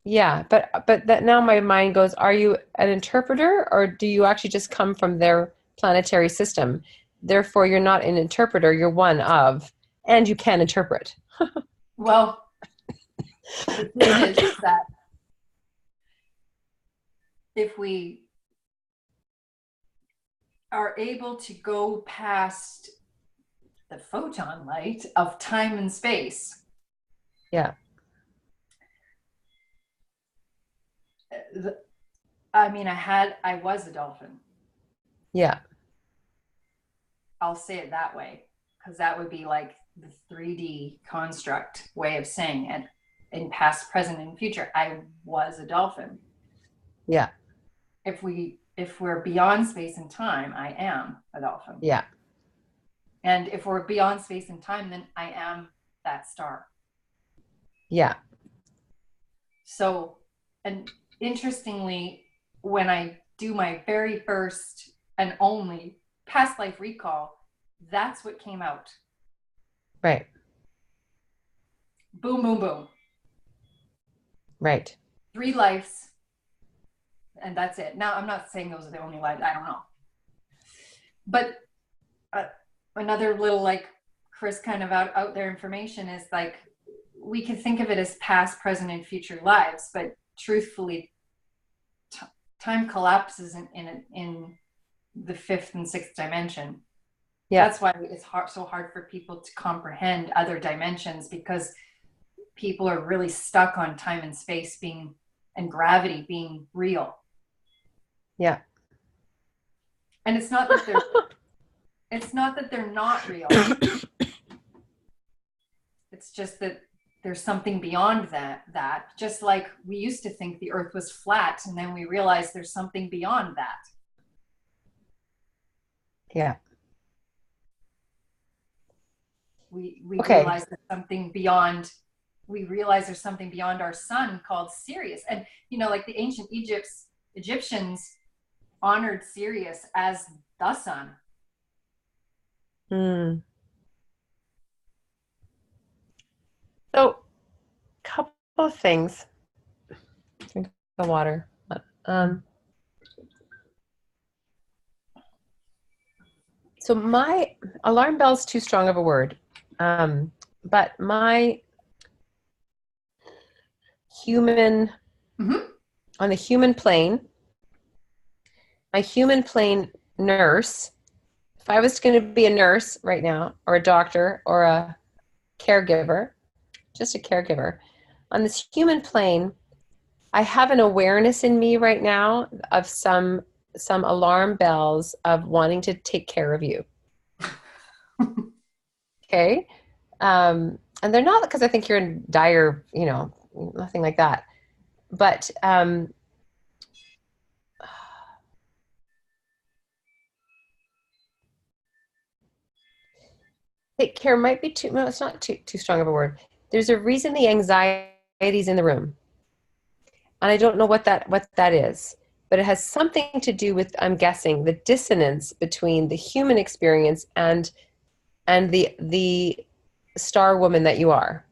Yeah, but that now my mind goes, are you an interpreter, or do you actually just come from their planetary system? Therefore, you're not an interpreter, you're one of, and you can interpret. Well, the thing is that if we are able to go past the photon light of time and space. Yeah. I mean, I was a dolphin. Yeah. I'll say it that way, because that would be like the 3D construct way of saying it. In past, present, and future, I was a dolphin. Yeah. If we're beyond space and time, I am a dolphin. Yeah. And if we're beyond space and time, then I am that star. Yeah. So, and interestingly, when I do my very first and only past life recall, that's what came out. Right. Boom, boom, boom. Right. 3 lives. And that's it. Now, I'm not saying those are the only lives. I don't know. But another little, like, Chris kind of out there information is like, we can think of it as past, present, and future lives, but truthfully, time collapses in the 5th and 6th dimension. Yeah. That's why it's so hard for people to comprehend other dimensions, because people are really stuck on time and space and gravity being real. Yeah. And it's not that they're not real. It's just that there's something beyond that, just like we used to think the earth was flat, and then we realized there's something beyond that. Yeah. We realize there's something beyond. We realize there's something beyond our sun called Sirius. And, you know, like the ancient Egyptians honored Sirius as the sun. So, couple of things. Drink the water. So my alarm bell is too strong of a word, but my human, on the human plane, my human plane nurse, if I was going to be a nurse right now, or a doctor, or a caregiver, just a caregiver, on this human plane, I have an awareness in me right now of some alarm bells of wanting to take care of you. Okay. And they're not because I think you're in dire, nothing like that. But take care might be too, no, it's not too strong of a word. There's a reason the anxiety's in the room. And I don't know what that is, but it has something to do with, I'm guessing, the dissonance between the human experience and the star woman that you are.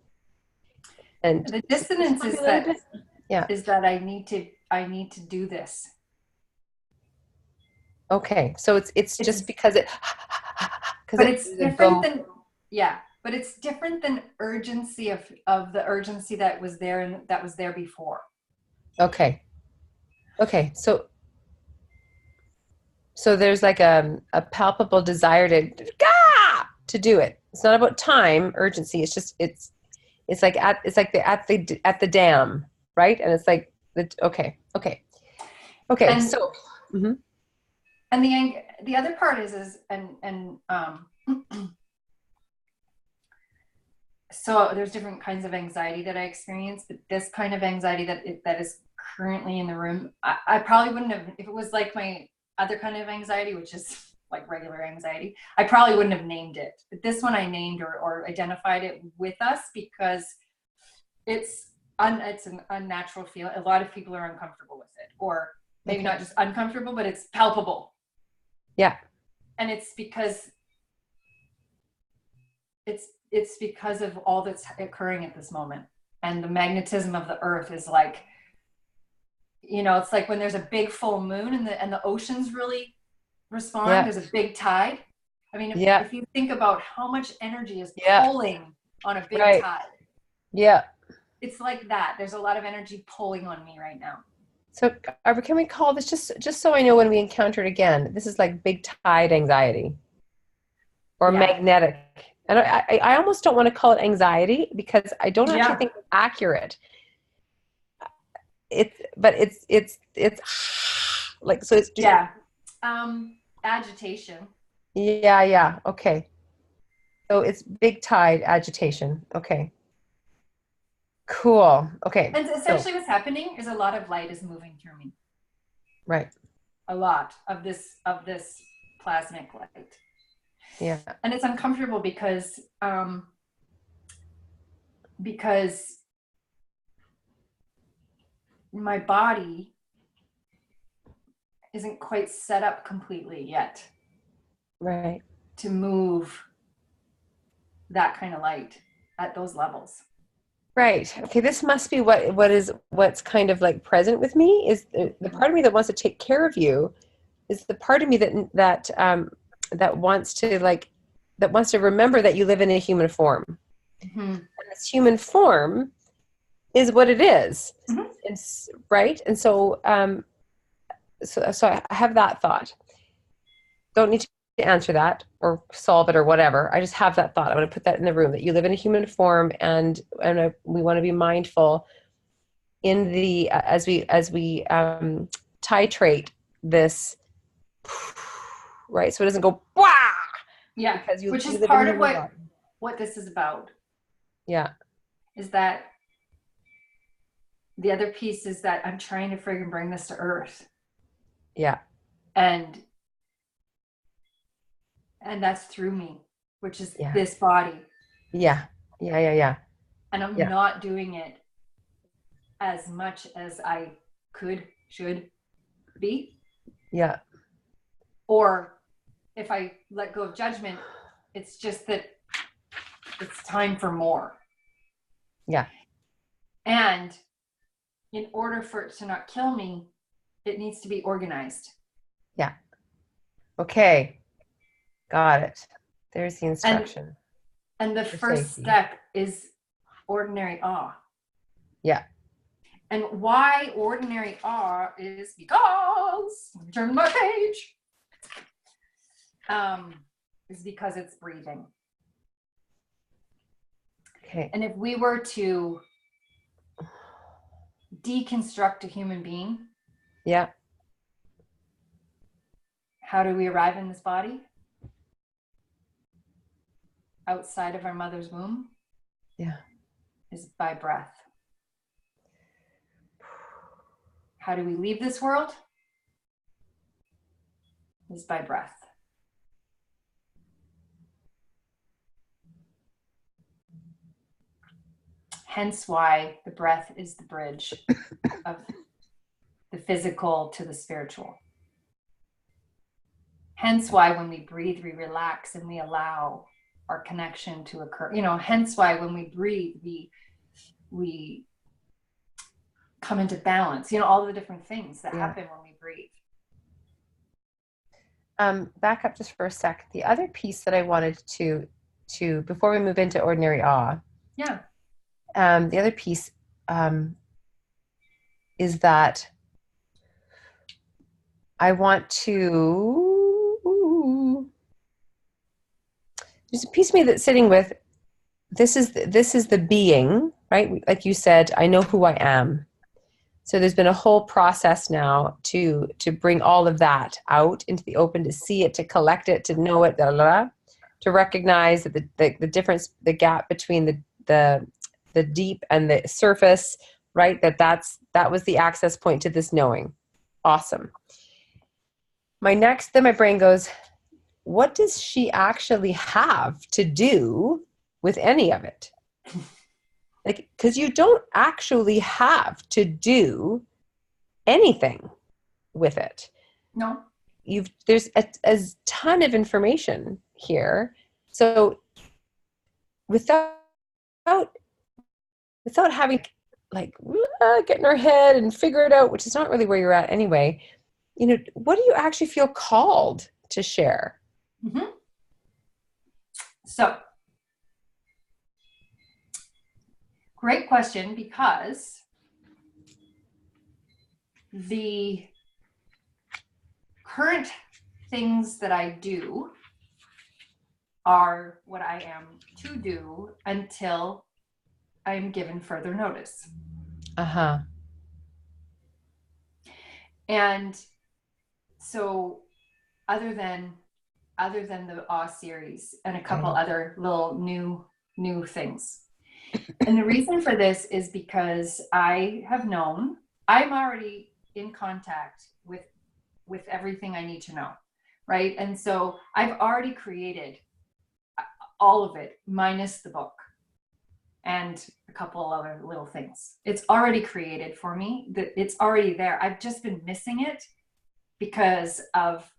And the dissonance is that I need to do this. Okay, so it's just because but it's different than but it's different than urgency of the urgency that was there and that was there before. Okay, so there's like a palpable desire to do it. It's not about time urgency. It's just it's like at the dam, right? And it's like and And the other part is so there's different kinds of anxiety that I experience, but this kind of anxiety that is currently in the room, I probably wouldn't have, if it was like my other kind of anxiety, which is like regular anxiety, I probably wouldn't have named it. But this one I named or identified it with us because it's an unnatural feel. A lot of people are uncomfortable with it, or maybe not just uncomfortable, but it's palpable. Yeah. And it's because it's because of all that's occurring at this moment. And the magnetism of the earth is like, it's like when there's a big full moon and the oceans really respond, there's a big tide. I mean, if you think about how much energy is pulling on a big tide. Yeah. It's like that. There's a lot of energy pulling on me right now. So can we call this, just so I know when we encounter it again, this is like big tide anxiety or magnetic. And I almost don't want to call it anxiety because I don't actually think it's accurate. It's like, so it's just. Agitation. Yeah. Okay. So it's big tide agitation. Okay. Cool. Okay. And essentially what's happening is a lot of light is moving through me. Right. A lot of this plasmic light. Yeah. And it's uncomfortable because my body isn't quite set up completely yet. Right. To move that kind of light at those levels. Right. Okay. This must be what's kind of like present with me is the part of me that wants to take care of you is the part of me that wants to remember that you live in a human form. Mm-hmm. And this human form is what it is. Mm-hmm. It's right. And so, so I have that thought. Don't need to answer that or solve it or whatever. I just have that thought. I want to put that in the room, that you live in a human form, and we want to be mindful in the as we titrate this, right? So it doesn't go wah. Yeah, because which is part of what this is about. Yeah, is that the other piece is that I'm trying to friggin' bring this to earth. Yeah, and that's through me, which is this body. Yeah. And I'm not doing it as much as I should be. Yeah. Or if I let go of judgment, it's just that it's time for more. Yeah. And in order for it to not kill me, it needs to be organized. Yeah. Okay. Got it. There's the instruction. And the first step is ordinary awe. Yeah. And why ordinary awe is because, let me turn my page, is because it's breathing. Okay. And if we were to deconstruct a human being, how do we arrive in this body? Outside of our mother's womb, is by breath. How do we leave this world? Is by breath. Hence why the breath is the bridge of the physical to the spiritual. Hence why when we breathe, we relax and we allow our connection to occur. Hence why when we breathe, we come into balance. All the different things that happen when we breathe. Back up just for a sec. The other piece that I wanted to before we move into ordinary awe. Yeah. The other piece is that I want to. There's a piece of me that's sitting with, this is the being, right? Like you said, I know who I am. So there's been a whole process now to bring all of that out into the open, to see it, to collect it, to know it, to recognize that the difference, the gap between the deep and the surface, right? That was the access point to this knowing. Awesome. Then my brain goes, what does she actually have to do with any of it? Like, because you don't actually have to do anything with it. No. There's a ton of information here. So without having like get in our head and figure it out, which is not really where you're at anyway, what do you actually feel called to share? Mm-hmm. So, great question, because the current things that I do are what I am to do until I'm given further notice. Uh-huh. And so other than the Awe series and a couple other little new things. And the reason for this is because I have known I'm already in contact with everything I need to know, right? And so I've already created all of it minus the book and a couple other little things. It's already created for me. It's already there. I've just been missing it because of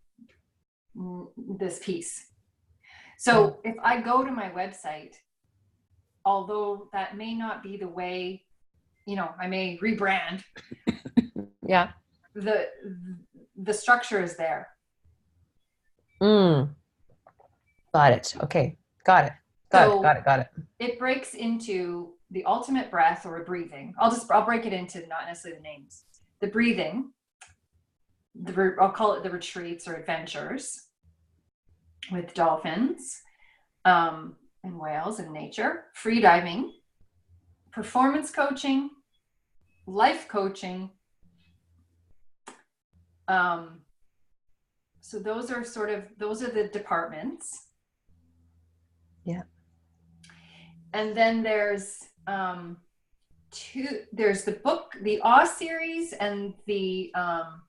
this piece. So if I go to my website, although that may not be the way, I may rebrand. Yeah. The structure is there. Got it. Okay. Got it. Got it. It breaks into the ultimate breath or breathing. I'll break it into not necessarily the names. The breathing, I'll call it the retreats or adventures with dolphins and whales in nature, free diving, performance coaching, life coaching. So those are the departments. Yeah. And then there's the book, the Awe series, and the Awe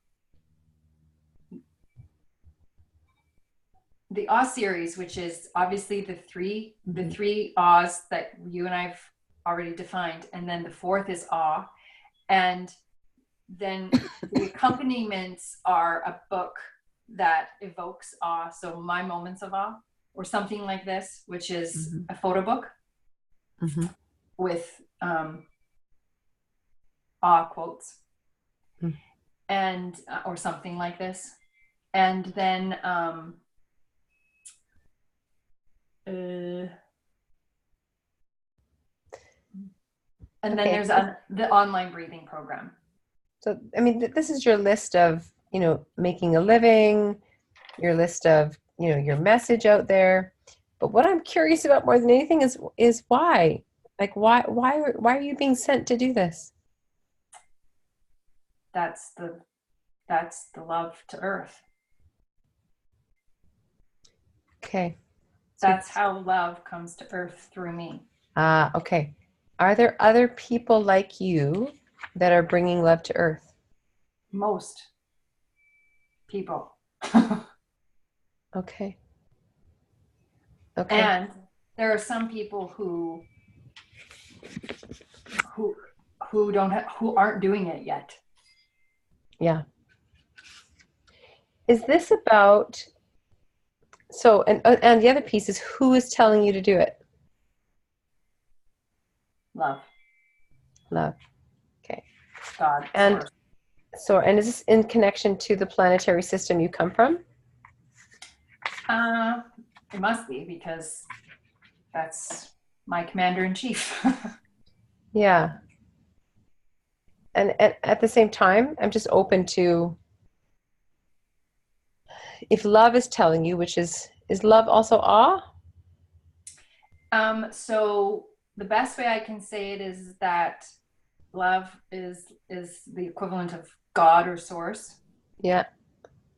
series, which is obviously the three Awes that you and I've already defined, and then the fourth is Awe, and then the accompaniments are a book that evokes awe. So My Moments of Awe, or something like this, which is a photo book with awe quotes, and or something like this, and then and then there's the online breathing program. So, I mean, this is your list of, making a living, your list of, your message out there. But what I'm curious about more than anything is why? Like, why are you being sent to do this? That's the love to Earth. Okay. That's how love comes to Earth through me. Okay. Are there other people like you that are bringing love to Earth? Most people. Okay. And there are some people who aren't doing it yet. Yeah. Is this about, so, and the other piece is, who is telling you to do it? Love. Okay. God. And is this in connection to the planetary system you come from? It must be, because that's my commander-in-chief. Yeah. And at the same time, I'm just open to, if love is telling you, which is love also awe? So the best way I can say it is that love is the equivalent of God or source. Yeah.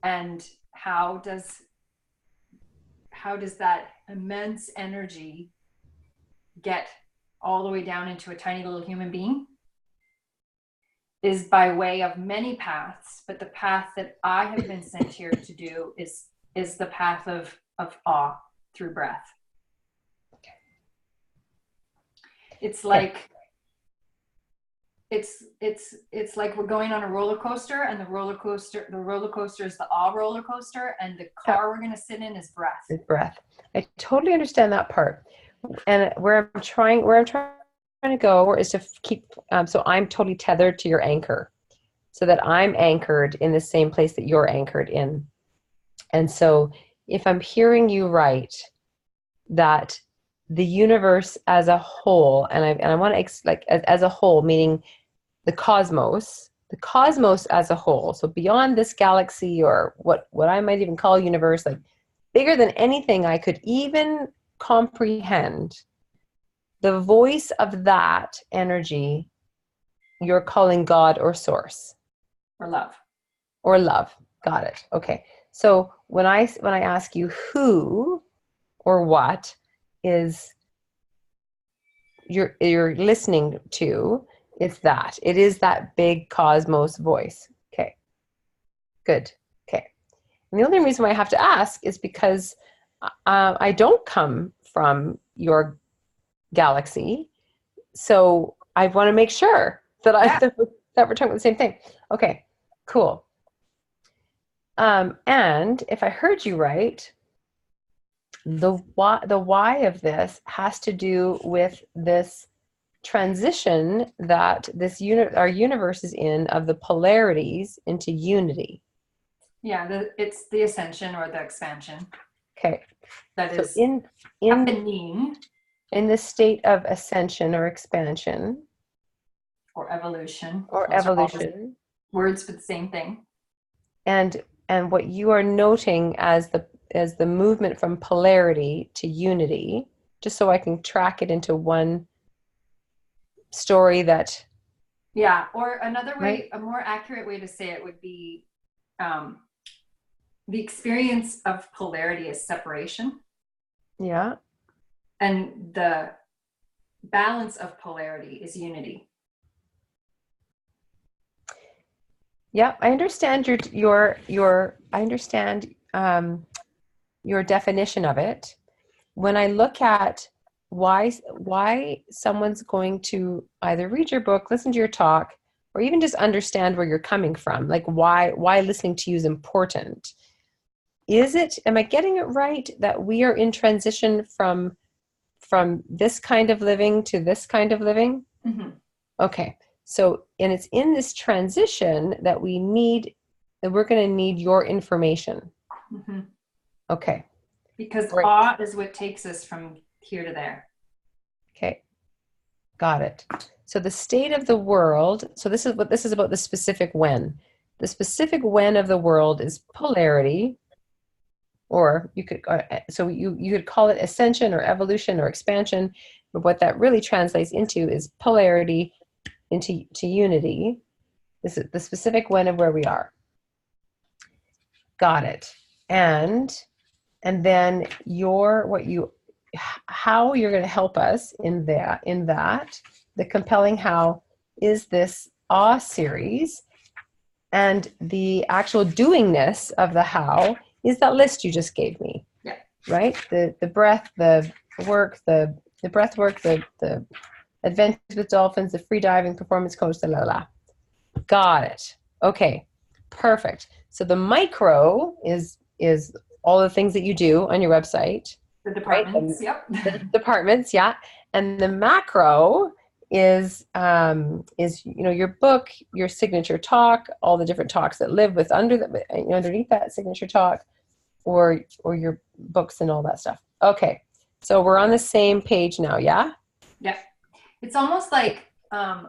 And how does that immense energy get all the way down into a tiny little human being? Is by way of many paths, but the path that I have been sent here to do is the path of awe through breath. Okay. It's like it's like we're going on a roller coaster, and the roller coaster is the awe roller coaster, and the car we're going to sit in is breath. Is breath. I totally understand that part. And where I'm trying to go is to keep, so I'm totally tethered to your anchor, so that I'm anchored in the same place that you're anchored in. And so if I'm hearing you right, that the universe as a whole, and I want to as a whole, meaning the cosmos as a whole, so beyond this galaxy, or what I might even call universe, like bigger than anything I could even comprehend, the voice of that energy you're calling God or source. Or love. Or love. Got it. Okay. So when I ask you who or what is you're listening to, it's that. It is that big cosmos voice. Okay. Good. Okay. And the only reason why I have to ask is because I don't come from your galaxy. So I want to make sure that that we're talking about the same thing. Okay, cool. And if I heard you right, the why of this has to do with this transition that our universe is in, of the polarities into unity. Yeah, it's the ascension or the expansion. Okay. That so is happening in the state of ascension or expansion. Or evolution. Or Those evolution. Words for the same thing. And what you are noting as the movement from polarity to unity, just so I can track it into one story that... Yeah, or another way, right? A more accurate way to say it would be the experience of polarity is separation. Yeah. And the balance of polarity is unity. Yeah, I understand your definition of it. When I look at why someone's going to either read your book, listen to your talk, or even just understand where you're coming from, like why listening to you is important. Am I getting it right that we are in transition from this kind of living to this kind of living? Mm-hmm. Okay. So, and it's in this transition that we're going to need your information. Mm-hmm. Okay. Because Great. awe is what takes us from here to there. Okay. Got it. So the state of the world, so this is about the specific when. The specific when of the world is polarity, or you could, you could call it ascension or evolution or expansion, but what that really translates into is polarity into unity. This is the specific when of where we are. Got it. And then how you're going to help us in that the compelling how is this awe series, and the actual doingness of the how is that list you just gave me. Yeah. Right? The breath, the work, the breath work, the adventures with dolphins, the free diving, performance coach, la. Got it. Okay. Perfect. So the micro is all the things that you do on your website. The departments, right? yep. The departments, yeah. And the macro is your book, your signature talk, all the different talks that live underneath that signature talk, or your books and all that stuff. Okay. So we're on the same page now, yeah? Yeah. It's almost like I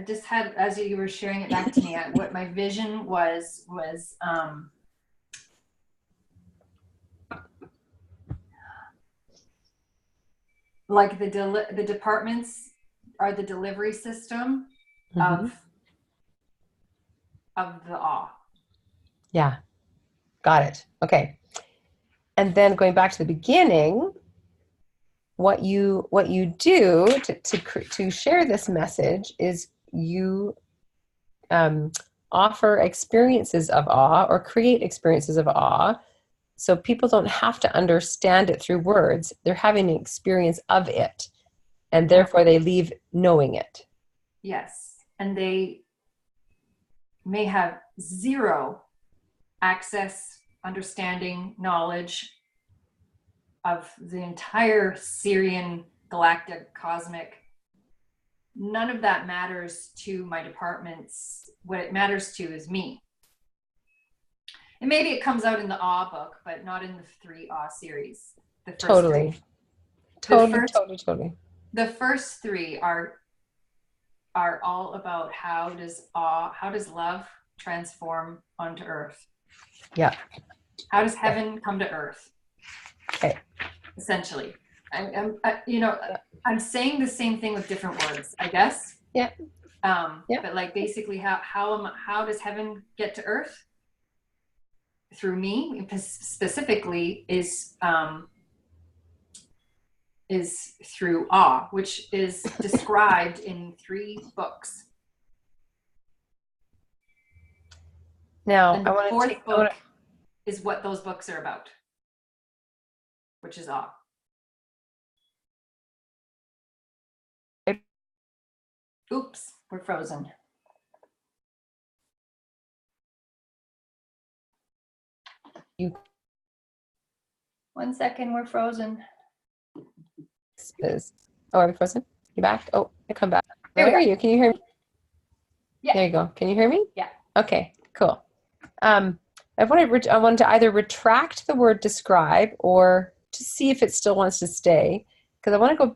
just had, as you were sharing it back to me, what my vision was like the departments are the delivery system Mhm. of the awe. Yeah. Got it. Okay. And then going back to the beginning, what you do to share this message is you offer experiences of awe or create experiences of awe, so people don't have to understand it through words. They're having an experience of it, and therefore they leave knowing it. Yes. And they may have zero access, understanding, knowledge of the entire Syrian galactic cosmic. None of that matters to my departments. What it matters to is me. And maybe it comes out in the Awe book, but not in the 3 Awe series. The first Totally. 3. Totally. The first 3 are all about how does love transform onto earth. Yeah. How does heaven come to earth? Okay. Essentially, I'm saying the same thing with different words, I guess. Yeah. Yeah. But like basically, how does heaven get to earth? Through me, specifically, is through awe, which is described in 3 books. Now, And the 4th book is what those books are about, which is awe. Oops, we're frozen. One second, we're frozen. Are we frozen? You back? Oh, I come back. There we Where go. are you? Can you hear me? Yeah. There you go. Can you hear me? Yeah. Okay, cool. I wanted to either retract the word describe or to see if it still wants to stay, because I want to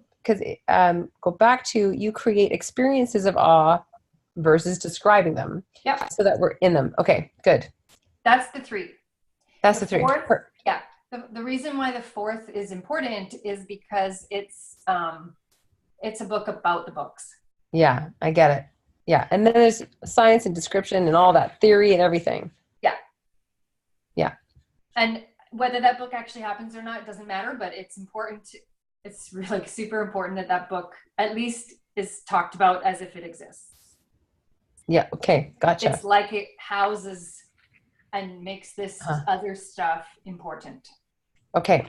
go back to you create experiences of awe versus describing them. Yep. So that we're in them. Okay, good. That's the 3. That's the 3. Yeah. The reason why the 4th is important is because it's a book about the books. Yeah, I get it. Yeah, and then there's science and description and all that theory and everything. Yeah. Yeah. And whether that book actually happens or not, it doesn't matter, but it's important. It's really super important that book at least is talked about as if it exists. Yeah, okay, gotcha. It's like it houses and makes this other stuff important. Okay,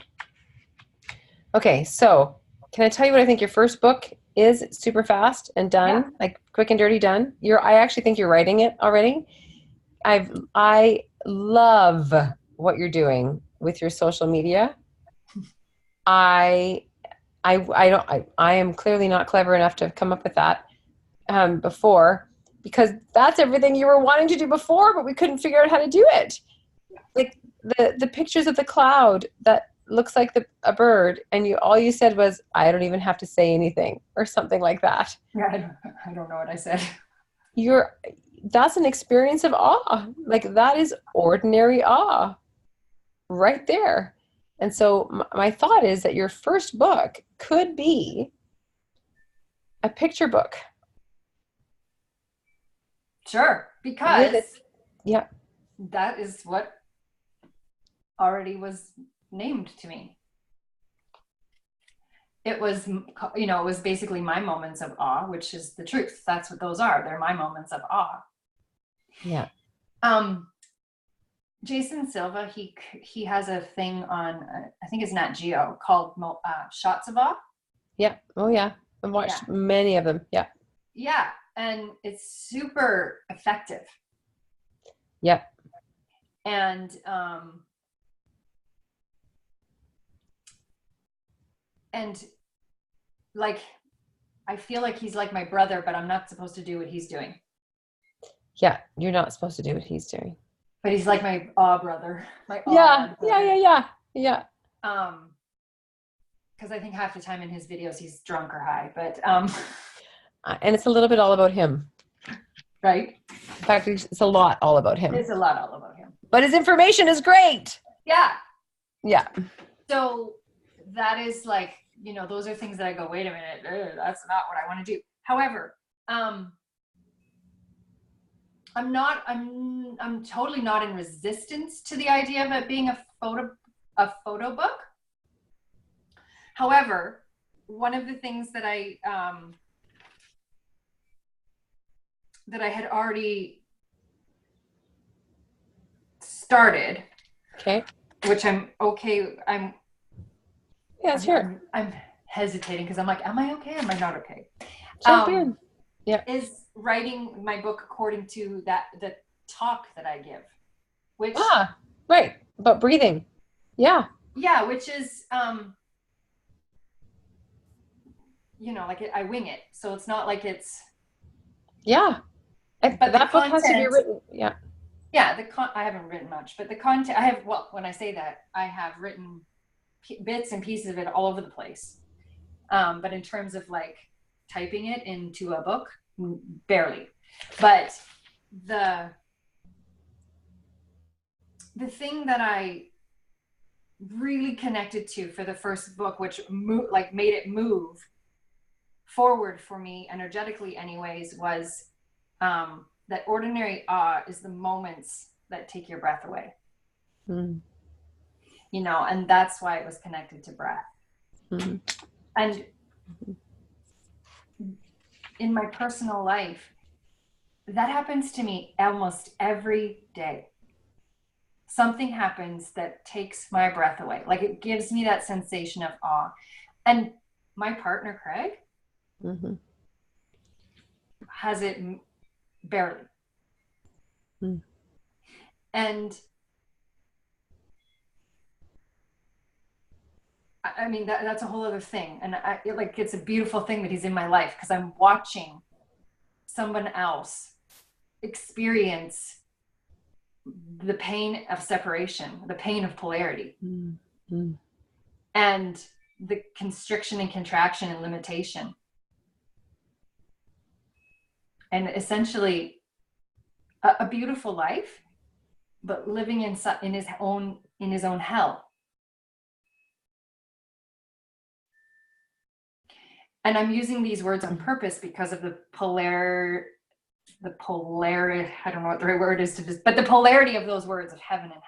so can I tell you what I think your first book is? Super fast and done, like quick and dirty done. I actually think you're writing it already. I love what you're doing with your social media. I am clearly not clever enough to have come up with that before, because that's everything you were wanting to do before, but we couldn't figure out how to do it. Like the pictures of the cloud that looks like a bird, and all you said was, I don't even have to say anything, or something like that. Yeah, I don't know what I said. That's an experience of awe. Like, that is ordinary awe right there. And so my thought is that your first book could be a picture book. Sure, because that is what already was named to me. It was, it was basically my moments of awe, which is the truth. That's what those are. They're my moments of awe. Yeah. Jason Silva, he has a thing on, I think it's Nat Geo, called Shots of Awe. Yeah. Oh yeah. I've watched many of them. Yeah. Yeah. And it's super effective. Yep. And like, I feel like he's like my brother, but I'm not supposed to do what he's doing. Yeah, you're not supposed to do what he's doing. But he's like my awe brother. Yeah. Because I think half the time in his videos he's drunk or high, but and it's a little bit all about him. Right? In fact, it's a lot all about him. It's a lot all about him. But his information is great. Yeah. Yeah. So that is like, those are things that I go, wait a minute, that's not what I want to do. However, I'm totally not in resistance to the idea of it being a photo book. However, one of the things that I had already started, Okay. which I'm hesitating because I'm like, am I okay? Am I not okay? Jump in. Yeah. Is writing my book according to the talk that I give, which right, but breathing. Yeah, which is like I wing it, so it's not like it's but that book has to be written. I haven't written much, but the content I have, when I say that, I have written bits and pieces of it all over the place, but in terms of like typing it into a book, barely. But the thing that I really connected to for the first book, which made it move forward for me energetically anyways, was that ordinary awe is the moments that take your breath away. And that's why it was connected to breath. And in my personal life, that happens to me almost every day. Something happens that takes my breath away. Like, it gives me that sensation of awe. And my partner, Craig, has it barely. And I mean, that's a whole other thing. And it's a beautiful thing that he's in my life, because I'm watching someone else experience the pain of separation, the pain of polarity, and the constriction and contraction and limitation. And essentially a beautiful life, but living in his own hell. And I'm using these words on purpose because of the polarity, I don't know what the right word is but the polarity of those words of heaven and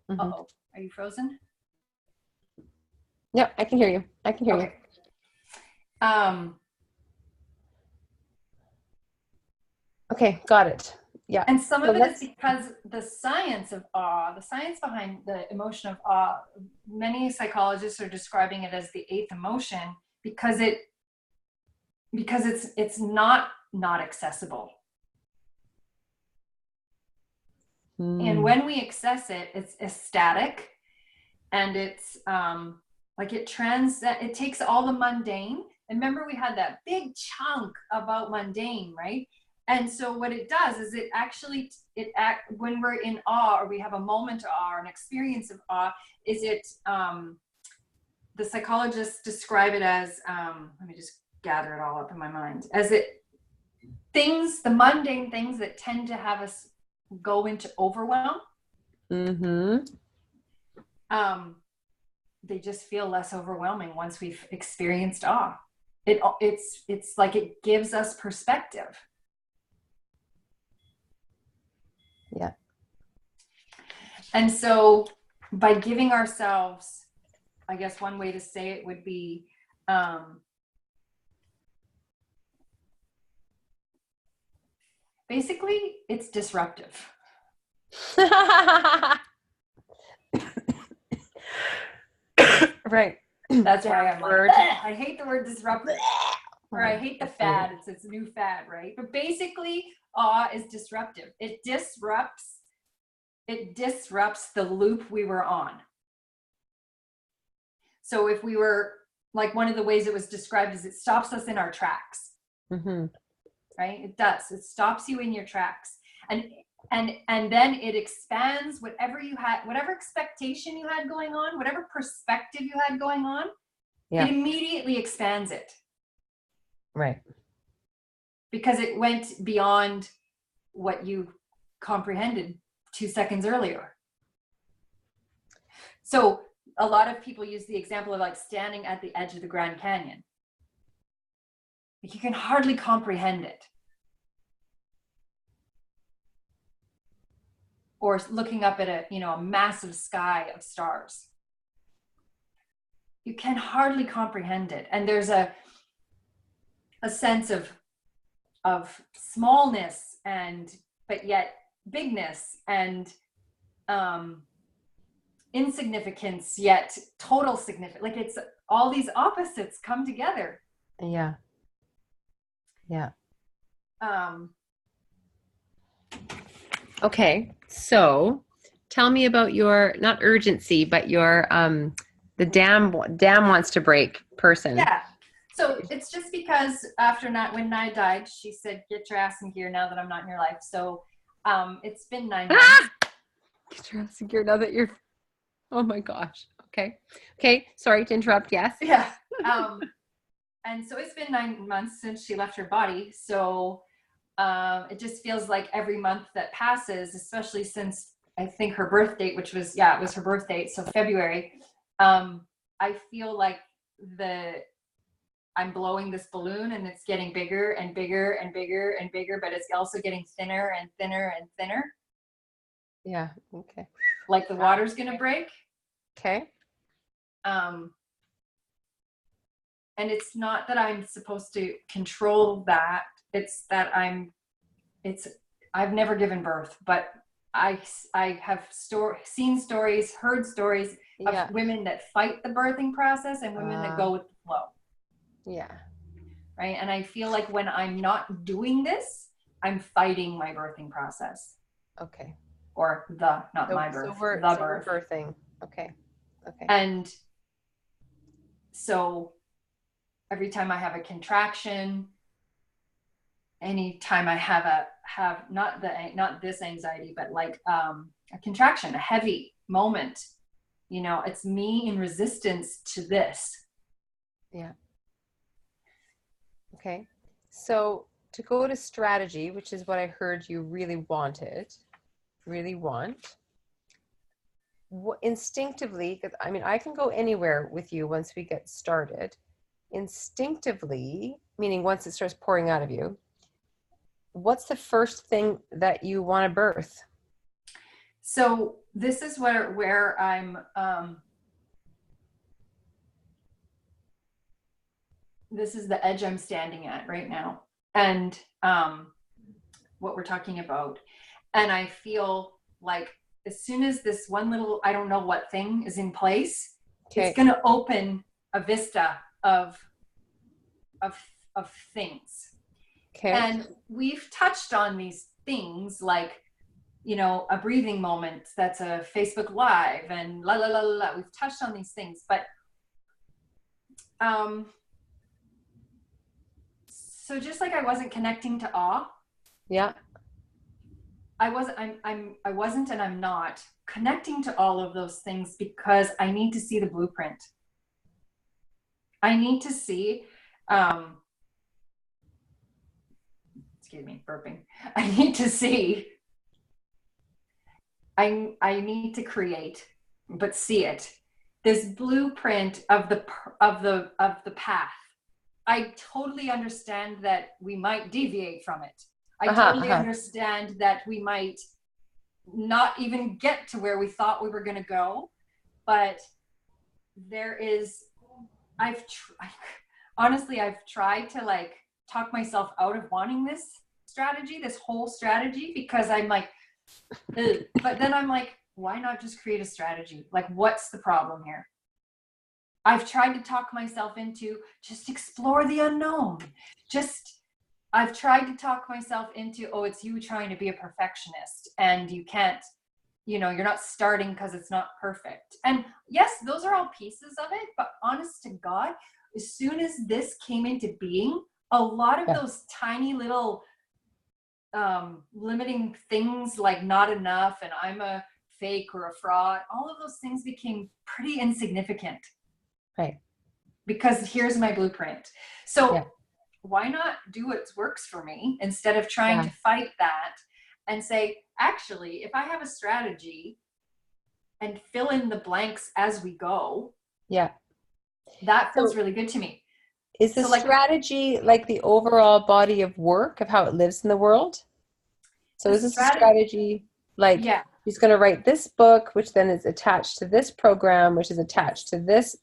hell. Uh-oh, are you frozen? Yeah, I can hear you. You. Okay, got it. Yeah. And some of it is because the science of awe, the science behind the emotion of awe, many psychologists are describing it as the eighth emotion, because it's not accessible. And when we access it, it's ecstatic, and it's it takes all the mundane. And remember, we had that big chunk about mundane, right? And so what it does is when we're in awe, or we have a moment of awe or an experience of awe, the psychologists describe it as, let me just gather it all up in my mind, as the mundane things that tend to have us go into overwhelm. They just feel less overwhelming once we've experienced awe. It's like it gives us perspective. Yeah. And so by giving ourselves, I guess one way to say it would be, basically, it's disruptive. Right. That's why I'm like, I hate the word disruptive, or I hate the fad. It's a new fad, right? But basically, awe is disruptive. It disrupts the loop we were on. So if we were, like, one of the ways it was described is it stops us in our tracks. Right? It does. It stops you in your tracks. And then it expands whatever you had, whatever expectation you had going on, whatever perspective you had going on, it immediately expands it. Right. Because it went beyond what you comprehended 2 seconds earlier. So a lot of people use the example of like standing at the edge of the Grand Canyon. You can hardly comprehend it. Or looking up at a massive sky of stars. You can hardly comprehend it. And there's a sense of smallness but yet bigness, and insignificance yet total significance. Like, it's all these opposites come together. Yeah. Okay, so tell me about your, not urgency, but your the dam wants to break person. Yeah. So it's just because when Nye died, she said, "Get your ass in gear now that I'm not in your life." So it's been 9 months. Get your ass in gear now that you're. Oh my gosh. Okay. Sorry to interrupt. Yes. Yeah. And so it's been 9 months since she left her body. So it just feels like every month that passes, especially since I think her birth date, which was, it was her birth date, so February, I feel like I'm blowing this balloon, and it's getting bigger and bigger and bigger and bigger, but it's also getting thinner and thinner and thinner. Yeah. Okay. Like the water's going to break. Okay. And it's not that I'm supposed to control that. It's that I've never given birth, but I have seen stories, heard stories of women that fight the birthing process and women that go with the flow. Yeah. Right. And I feel like when I'm not doing this, I'm fighting my birthing process. Okay. Or not my birth. We're birthing. Okay. And so every time I have a contraction, anytime I have not this anxiety, but like a contraction, a heavy moment, it's me in resistance to this. Yeah. Okay. So to go to strategy, which is what I heard you really want, instinctively, because I can go anywhere with you once we get started. Instinctively, meaning once it starts pouring out of you, what's the first thing that you want to birth? So this is where I'm this is the edge I'm standing at right now, and what we're talking about. And I feel like as soon as this one little, I don't know what thing is in place, it's going to open a vista of things. Okay. And we've touched on these things, like, a breathing moment that's a Facebook Live and la la la la. We've touched on these things, but so just like I wasn't connecting to awe. Yeah. I wasn't and I'm not connecting to all of those things because I need to see the blueprint. I need to see, excuse me, burping. I need to see, I need to create, but see it. This blueprint of the path. I totally understand that we might deviate from it. I totally understand that we might not even get to where we thought we were going to go, but honestly, I've tried to talk myself out of wanting this whole strategy, because I'm like, ugh. But then I'm like, why not just create a strategy? Like, what's the problem here? I've tried to talk myself into just explore the unknown. I've tried to talk myself into, it's you trying to be a perfectionist and you can't, you're not starting because it's not perfect. And yes, those are all pieces of it, but honest to God, as soon as this came into being, a lot of those tiny little limiting things, like not enough and I'm a fake or a fraud, all of those things became pretty insignificant. Right. Because here's my blueprint. So why not do what works for me instead of trying to fight that and say, actually, if I have a strategy and fill in the blanks as we go, that feels really good to me. Is the So like strategy like the overall body of work of how it lives in the world? So the is this a strategy, strategy like yeah, he's going to write this book, which then is attached to this program, which is attached to this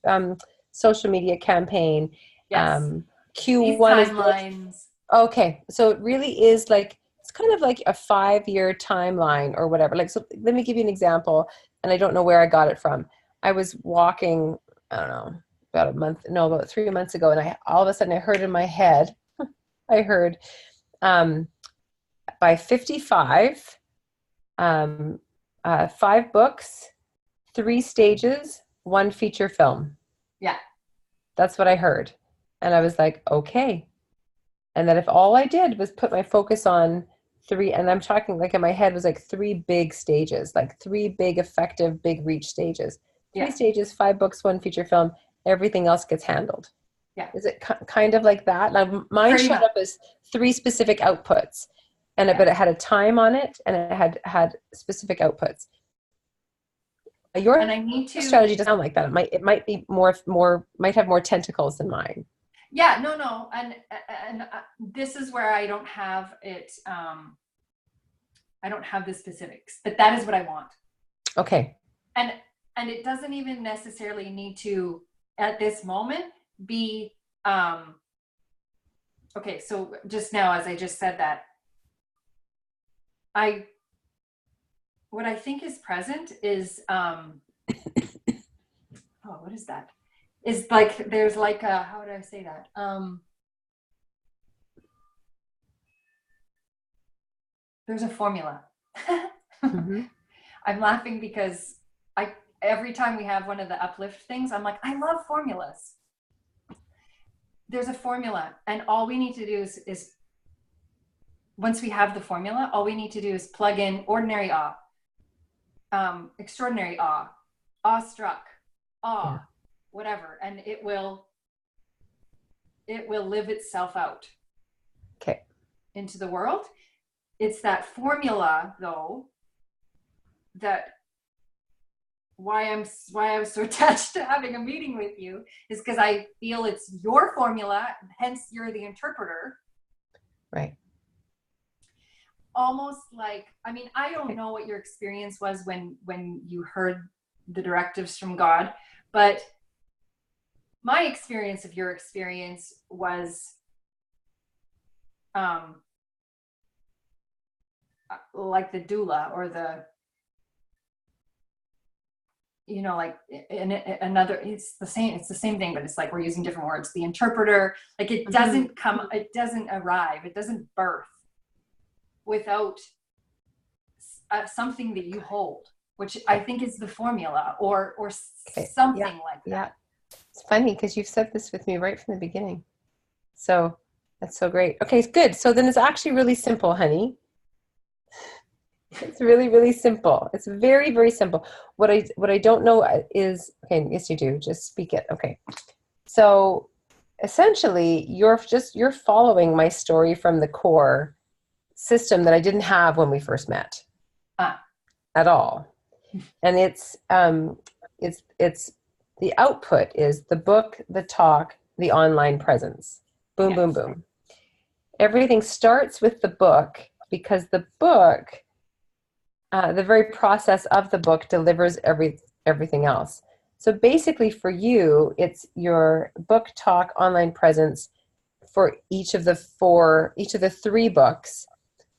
social media campaign? yes, these Q1 is this. timelines. Okay, so it really is like it's kind of like a 5-year timeline or whatever. Like, so let me give you an example, and I don't know where I got it from. I was walking, I don't know, about 3 months ago, and I all of a sudden I heard in my head, I heard um, by 55, 5 books, 3 stages, 1 feature film. Yeah. That's what I heard, and I was like, okay. And that if all I did was put my focus on 3, and I'm talking like in my head was like 3 big stages, like 3 big effective, big reach stages. 3 Yeah. stages, 5 books, 1 feature film, everything else gets handled. Yeah. Is it kind of like that? Now, mine Pretty showed much. up as 3 specific outputs, and Yeah. but it had a time on it, and it had specific outputs. Your And I need to, strategy doesn't sound like that. It might be might have more tentacles than mine. yeah, no. And this is where I don't have it. I don't have the specifics, but that is what I want. Okay. And it doesn't even necessarily need to, at this moment, be, okay, so just now, as I just said that, what I think is present is, oh, what is that? Is like, there's like a, how would I say that? There's a formula. Mm-hmm. I'm laughing because every time we have one of the uplift things, I'm like, I love formulas. There's a formula, and all we need to do is once we have the formula, all we need to do is plug in ordinary awe, extraordinary awe, awestruck, awe, Yeah. whatever, and it will live itself out. Okay. Into the world. It's that formula, though, that why I was so attached to having a meeting with you is because I feel it's your formula, hence you're the interpreter. Right. Almost like, I mean, I don't know what your experience was when you heard the directives from God, but my experience of your experience was like the doula or the, you know, like another, it's the same thing, but it's like we're using different words. The interpreter, like it doesn't come, it doesn't arrive, it doesn't birth without something that you hold, which I think is the formula or something like that. Yeah. It's funny because you've said this with me right from the beginning. So that's so great. Okay, good. So then it's actually really simple, honey. It's really, really simple. It's very, very simple. What I don't know is, okay, yes you do. Just speak it. Okay. So essentially you're following my story from the core system that I didn't have when we first met at all. And it's the output is the book, the talk, the online presence. Boom, Yes. boom, boom. Everything starts with the book because the book, the very process of the book delivers everything else. So basically for you, it's your book, talk, online presence for each of the 3 books.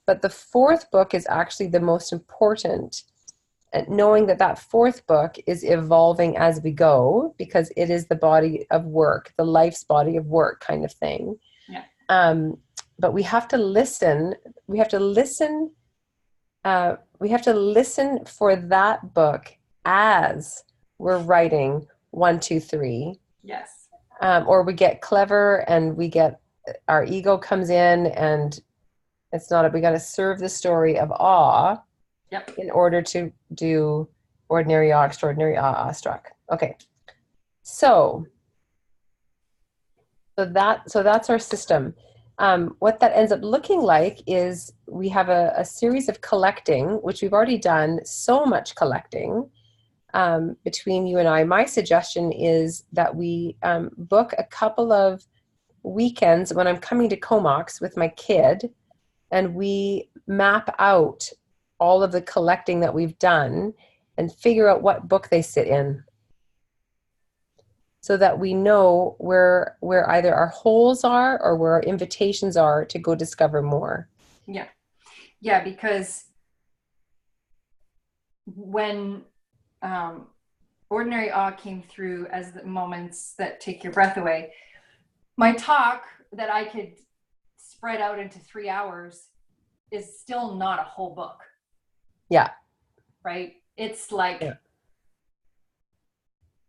But the 4th book is actually the most important. And knowing that 4th book is evolving as we go because it is the body of work, the life's body of work kind of thing. Yeah. But we have to listen. We have to listen for that book as we're writing 1, 2, 3. Yes. Or we get clever and our ego comes in and it's not, we got to serve the story of awe. Yep. In order to do ordinary awe, extraordinary awe, awestruck. Okay. So that's our system. What that ends up looking like is we have a series of collecting, which we've already done so much collecting between you and I. My suggestion is that we book a couple of weekends when I'm coming to Comox with my kid, and we map out all of the collecting that we've done and figure out what book they sit in, so that we know where either our holes are or where our invitations are to go discover more. Yeah. Yeah, because when Ordinary Awe came through as the moments that take your breath away, my talk that I could spread out into 3 hours is still not a whole book. Yeah. Right? It's like, Yeah.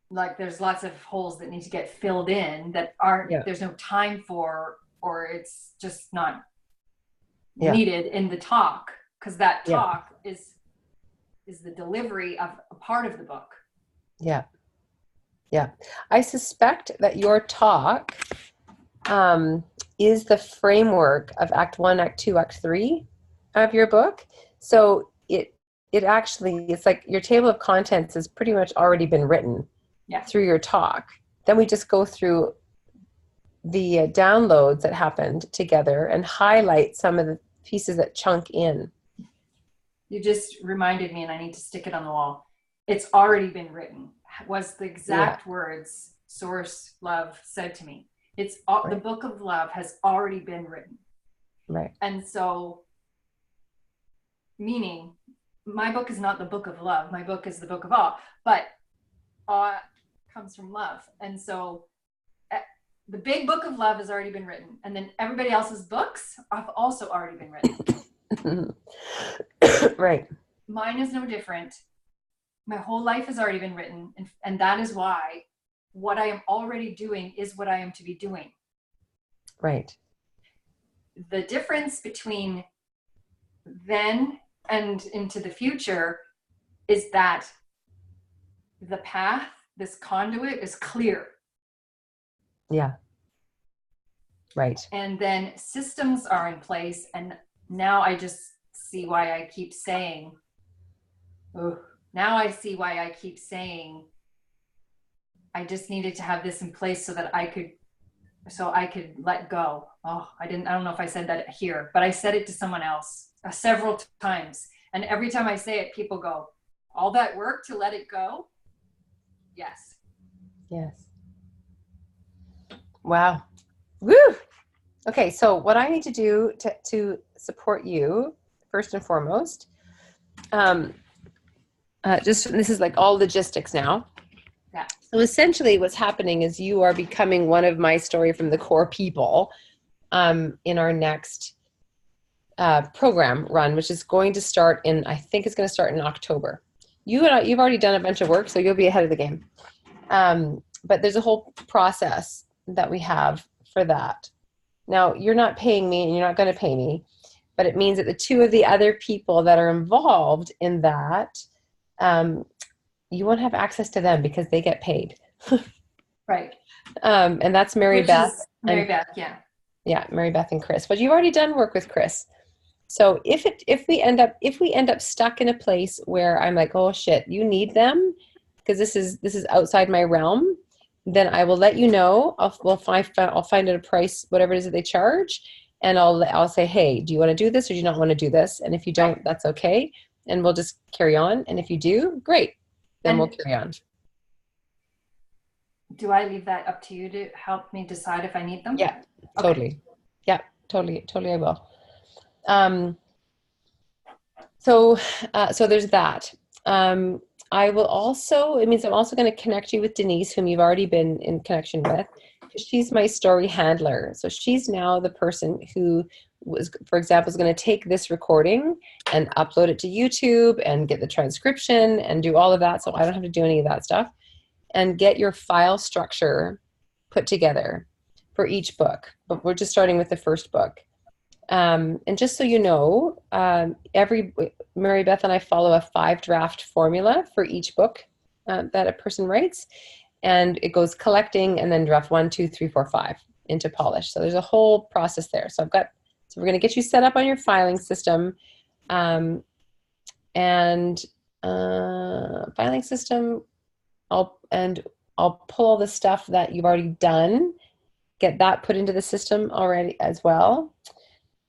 like there's lots of holes that need to get filled in that aren't, Yeah. there's no time for, or it's just not Yeah. needed in the talk, because that Yeah. talk is the delivery of a part of the book. Yeah. Yeah. I suspect that your talk is the framework of Act 1, Act 2, Act 3 of your book. So it actually, it's like your table of contents has pretty much already been written through your talk. Then we just go through the downloads that happened together and highlight some of the pieces that chunk in. You just reminded me, and I need to stick it on the wall. It's already been written, was the exact words Source Love said to me. It's the book of love has already been written. Right. And so, meaning, my book is not the book of love. My book is the book of awe. But awe comes from love. And so, the big book of love has already been written. And then everybody else's books have also already been written. Right. Mine is no different. My whole life has already been written. And that is why what I am already doing is what I am to be doing. Right. The difference between then and into the future is that the path, this conduit, is clear. Yeah. Right. And then systems are in place. And now I just see why I keep saying, now I see why I keep saying I just needed to have this in place so that I could let go. I don't know if I said that here, but I said it to someone else several times. And every time I say it, people go, all that work to let it go? Yes. Yes. Wow. Woo. Okay. So what I need to do to support you, first and foremost, this is like all logistics now. Yeah. So essentially what's happening is you are becoming one of my Story from the Core people in our next program run, which is going to start I think it's going to start in October. You've already done a bunch of work, so you'll be ahead of the game. But there's a whole process that we have for that. Now, you're not paying me and you're not going to pay me, but it means that the two of the other people that are involved in that, you won't have access to them because they get paid. Right. And that's Mary Beth. Mary Beth, yeah. Yeah, Mary Beth and Chris. But you've already done work with Chris. So if we end up stuck in a place where I'm like, oh shit, you need them because this is outside my realm, then I will let you know. I'll find a price, whatever it is that they charge, and I'll say, hey, do you want to do this or do you not want to do this? And if you don't, that's okay, and we'll just carry on. And if you do, great, then we'll carry on. Do I leave that up to you to help me decide if I need them? Yeah, totally. Okay. Yeah, totally I will. So there's that. I will also, it means I'm also going to connect you with Denise, whom you've already been in connection with, because she's my story handler. So she's now the person who was, for example, is going to take this recording and upload it to YouTube and get the transcription and do all of that. So I don't have to do any of that stuff, and get your file structure put together for each book. But we're just starting with the first book. And just so you know, Mary Beth and I follow a 5-draft formula for each book that a person writes, and it goes collecting and then draft 1, 2, 3, 4, 5 into polish. So there's a whole process there. So we're going to get you set up on your filing system, filing system. I'll pull all the stuff that you've already done get that put into the system already as well.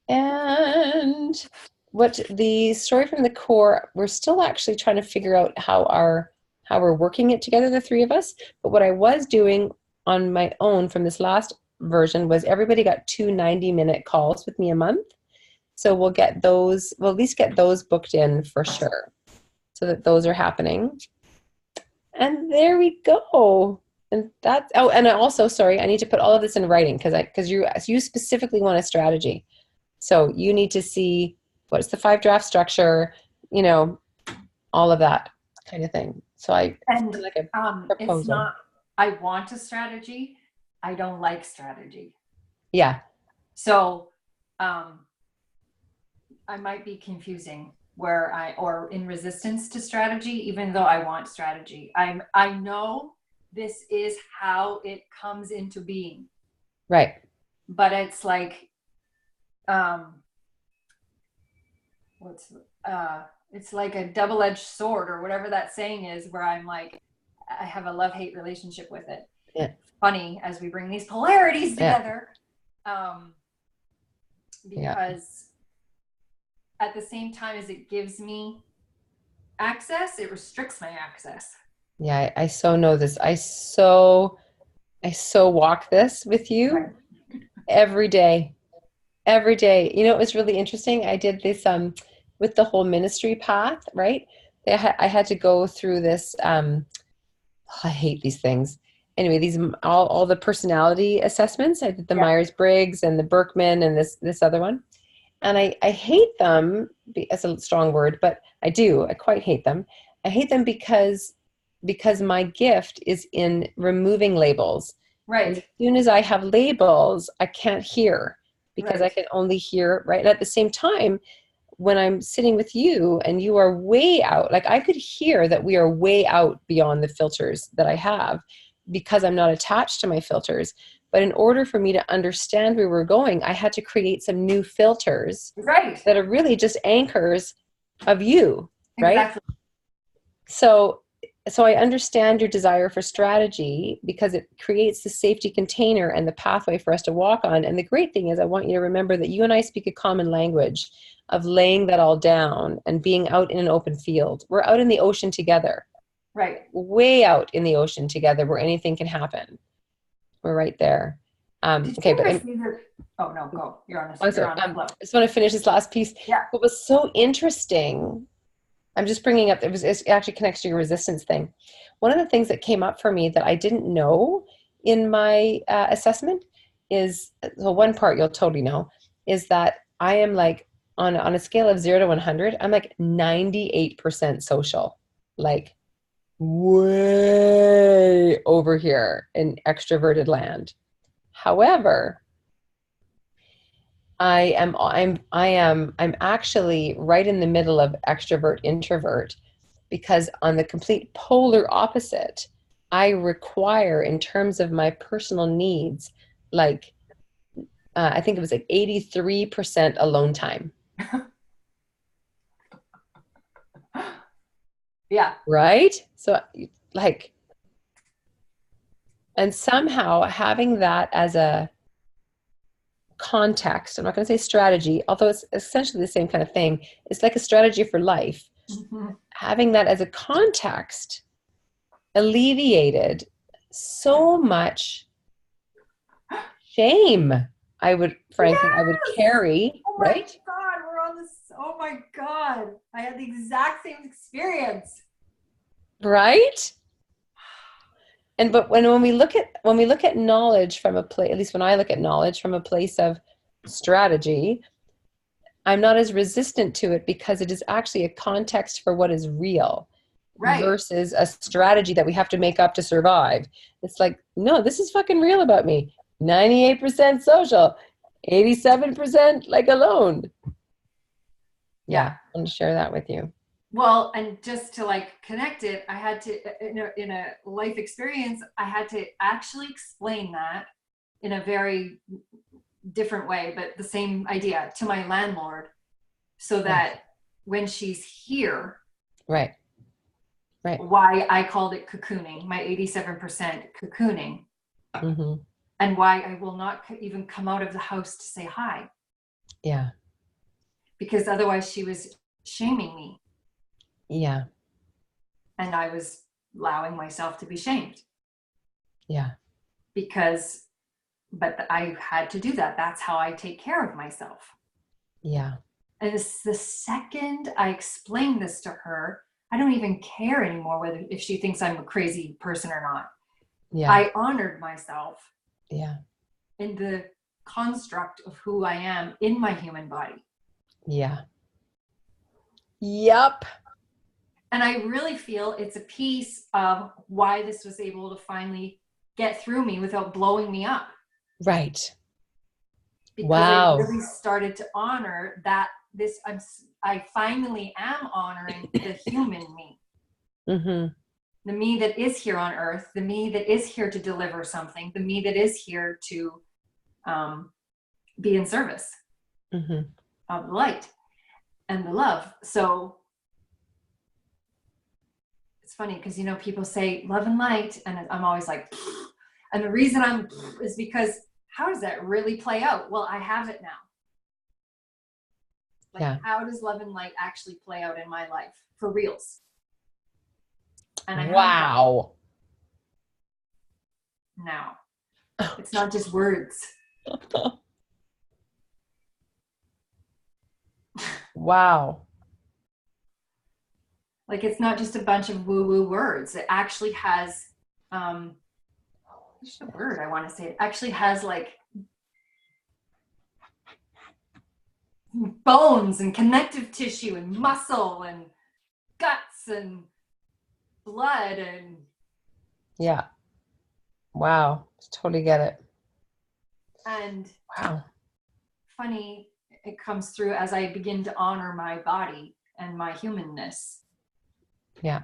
And what the story from the core, we're still actually trying to figure out how we're working it together, the three of us. But what I was doing on my own from this last version was everybody got 2 90-minute calls with me a month. So we'll at least get those booked in for sure, so that those are happening. And there we go. And that's, oh, and I also, sorry, I need to put all of this in writing because you specifically want a strategy. So you need to see what's the 5 draft structure, all of that kind of thing. So it's not, I want a strategy. I don't like strategy. Yeah. So, I might be confusing or in resistance to strategy, even though I want strategy. I know this is how it comes into being. Right. But it's like, it's like a double-edged sword or whatever that saying is, where I'm like, I have a love-hate relationship with it. Yeah. Funny as we bring these polarities together. Because at the same time as it gives me access, it restricts my access. Yeah, I so know this. I so walk this with you. Right. Every day. It was really interesting. I did this with the whole ministry path, right? I had to go through this. I hate these things. Anyway, these all the personality assessments. I did the Myers-Briggs and the Berkman and this other one. And I hate them, that's a strong word, but I quite hate them. I hate them because my gift is in removing labels. Right. And as soon as I have labels, I can't hear, because I can only hear, right? And at the same time, when I'm sitting with you and you are way out, like I could hear that we are way out beyond the filters that I have, because I'm not attached to my filters. But in order for me to understand where we're going, I had to create some new filters that are really just anchors of you, right? Exactly. So I understand your desire for strategy, because it creates the safety container and the pathway for us to walk on. And the great thing is, I want you to remember that you and I speak a common language of laying that all down and being out in an open field. We're out in the ocean together. Right. Way out in the ocean together, where anything can happen. We're right there. Okay, but oh no, go. You're on. I just want to finish this last piece. Yeah. What was so interesting, I'm just bringing up, it actually connects to your resistance thing. One of the things that came up for me that I didn't know in my assessment is, well, one part you'll totally know, is that I am like, on a scale of 0 to 100, I'm like 98% social, like way over here in extroverted land. However, I'm actually right in the middle of extrovert introvert, because on the complete polar opposite, I require, in terms of my personal needs, like I think it was like 83% alone time. Yeah. Right? So like, and somehow having that as a context, I'm not going to say strategy, although it's essentially the same kind of thing. It's like a strategy for life. Mm-hmm. Having that as a context alleviated so much shame I would carry, oh my right? God, we're on this. Oh my God. I had the exact same experience. Right? And but when we look at knowledge from a place, at least when I look at knowledge from a place of strategy, I'm not as resistant to it, because it is actually a context for what is real, right, versus a strategy that we have to make up to survive. It's like, no, this is fucking real about me. 98% social, 87% like alone. Yeah, I want to share that with you. Well, and just to like connect it, I had to, in a life experience, I had to actually explain that in a very different way, but the same idea, to my landlord, so that when she's here, right, why I called it cocooning, my 87% cocooning. Mm-hmm. and why I will not even come out of the house to say hi. Yeah. Because otherwise she was shaming me. Yeah. And I was allowing myself to be shamed. Yeah. But I had to do that. That's how I take care of myself. Yeah. And it's the second I explain this to her, I don't even care anymore if she thinks I'm a crazy person or not. Yeah. I honored myself. Yeah. In the construct of who I am in my human body. Yeah. Yep. And I really feel it's a piece of why this was able to finally get through me without blowing me up. Right. Because wow. I really started to honor that I finally am honoring the human me. Mm-hmm. The me that is here on earth, the me that is here to deliver something, the me that is here to be in service mm-hmm. of the light and the love. So it's funny because, people say love and light, and I'm always like, and the reason is because how does that really play out? Well, I have it now. How does love and light actually play out in my life for reals? And I wow. Now, it's not just words. Wow. It's not just a bunch of woo-woo words. It actually has, what's the word I want to say? It actually has bones and connective tissue and muscle and guts and blood and. Yeah. Wow. Totally get it. And wow. Funny, it comes through as I begin to honor my body and my humanness. Yeah.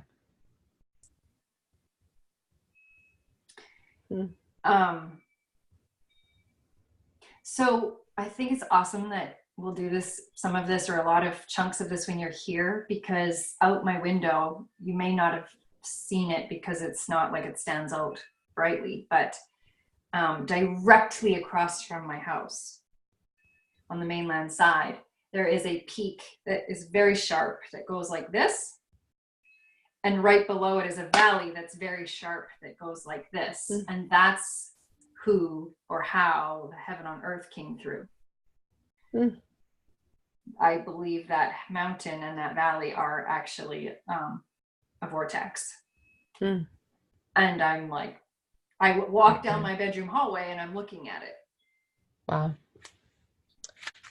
So I think it's awesome that we'll do some of this or a lot of chunks of this when you're here, because out my window, you may not have seen it because it's not like it stands out brightly, but directly across from my house on the mainland side, there is a peak that is very sharp that goes like this. And right below it is a valley that's very sharp that goes like this. Mm-hmm. And that's who or how the heaven on earth came through. Mm. I believe that mountain and that valley are actually a vortex. Mm. And I'm like, I walk down my bedroom hallway and I'm looking at it. Wow.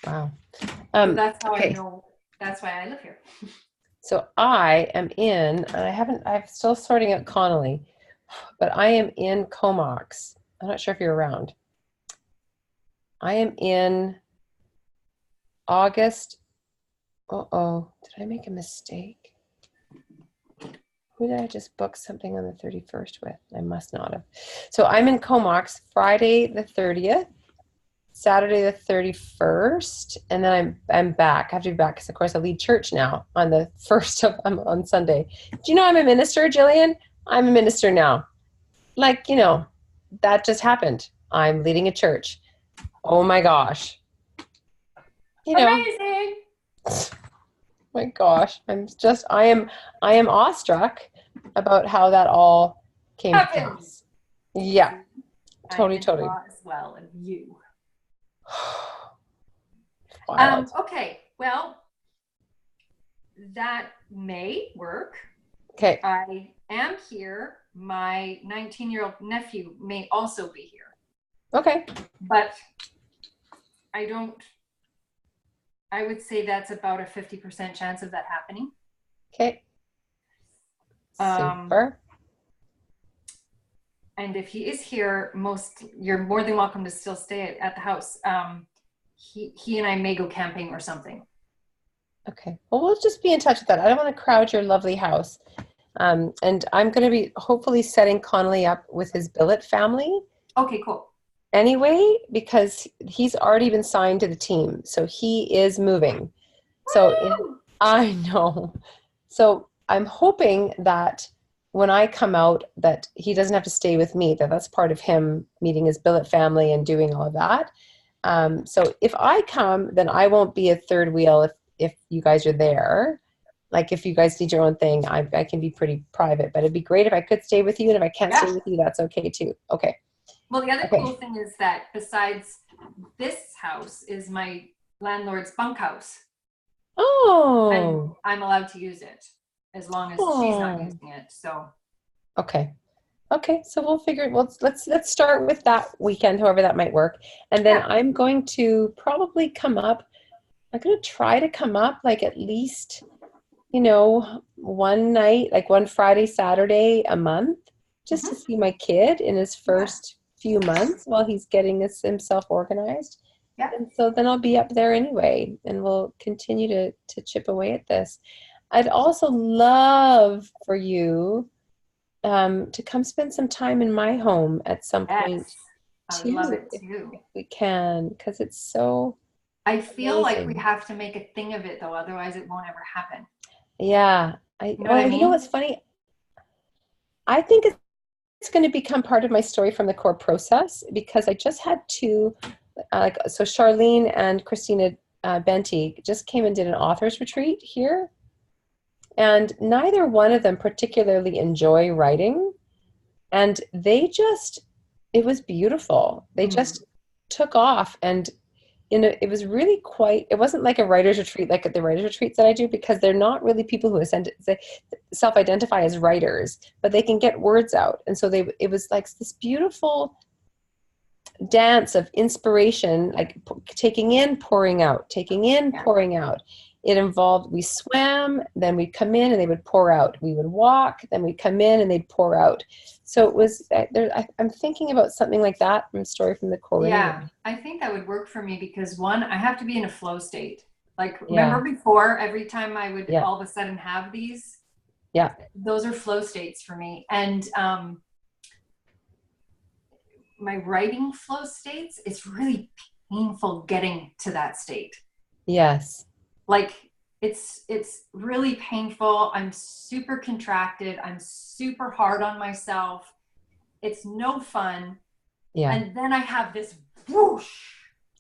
Wow. So that's how I know, that's why I live here. So I am I'm still sorting out Connolly, but I am in Comox. I'm not sure if you're around. I am in August. Uh-oh, did I make a mistake? Who did I just book something on the 31st with? I must not have. So I'm in Comox Friday the 30th, Saturday the 31st, and then I'm back. I have to be back because, of course, I lead church now on the 1st on Sunday. Do you know I'm a minister, Jillian? I'm a minister now. That just happened. I'm leading a church. Oh my gosh. Amazing. My gosh. I am awestruck about how that all came to pass. Yeah. Totally. As well of you. Okay. Well, that may work. Okay. I am here. My 19-year-old nephew may also be here. Okay. But I would say that's about a 50% chance of that happening. Okay. Super. And if he is here, you're more than welcome to still stay at the house. He and I may go camping or something. Okay. Well, we'll just be in touch with that. I don't want to crowd your lovely house. And I'm going to be hopefully setting Connolly up with his billet family. Okay, cool. Anyway, because he's already been signed to the team. So he is moving. So I know. So I'm hoping that when I come out, that he doesn't have to stay with me, that's part of him meeting his billet family and doing all of that. So if I come, then I won't be a third wheel if you guys are there. Like if you guys need your own thing, I can be pretty private, but it'd be great if I could stay with you. And if I can't stay with you, that's okay too. Okay. Well, the other cool thing is that besides this house is my landlord's bunkhouse. Oh. And I'm allowed to use it as long as she's not using it. So. Okay. Okay. So we'll figure it. Well, let's start with that weekend, however that might work. And then I'm going to probably come up. I'm going to try to come up like at least, one night, like one Friday, Saturday a month, just to see my kid in his first few months while he's getting himself organized. Yeah. And so then I'll be up there anyway, and we'll continue to chip away at this. I'd also love for you to come spend some time in my home at some point. I would love it too. If we can, because it's so I feel like we have to make a thing of it though, otherwise it won't ever happen. Yeah. You know what's funny? I think it's going to become part of my story from the core process, because I just had two, so Charlene and Christina Benty just came and did an author's retreat here. And neither one of them particularly enjoy writing. And it was beautiful. They just took off, and it was really it wasn't like a writer's retreat, like the writer's retreats that I do, because they're not really people who self-identify as writers, but they can get words out. And so it was like this beautiful dance of inspiration, like taking in, pouring out, taking in, pouring out. It involved, we swam, then we'd come in and they would pour out. We would walk, then we'd come in and they'd pour out. So it was, I'm thinking about something like that from Story from the Core. Yeah, I think that would work for me, because one, I have to be in a flow state. Like, remember before, every time I would all of a sudden have these, those are flow states for me. And my writing flow states, it's really painful getting to that state. Yes. Like it's really painful. I'm super contracted. I'm super hard on myself. It's no fun. Yeah. And then I have this whoosh.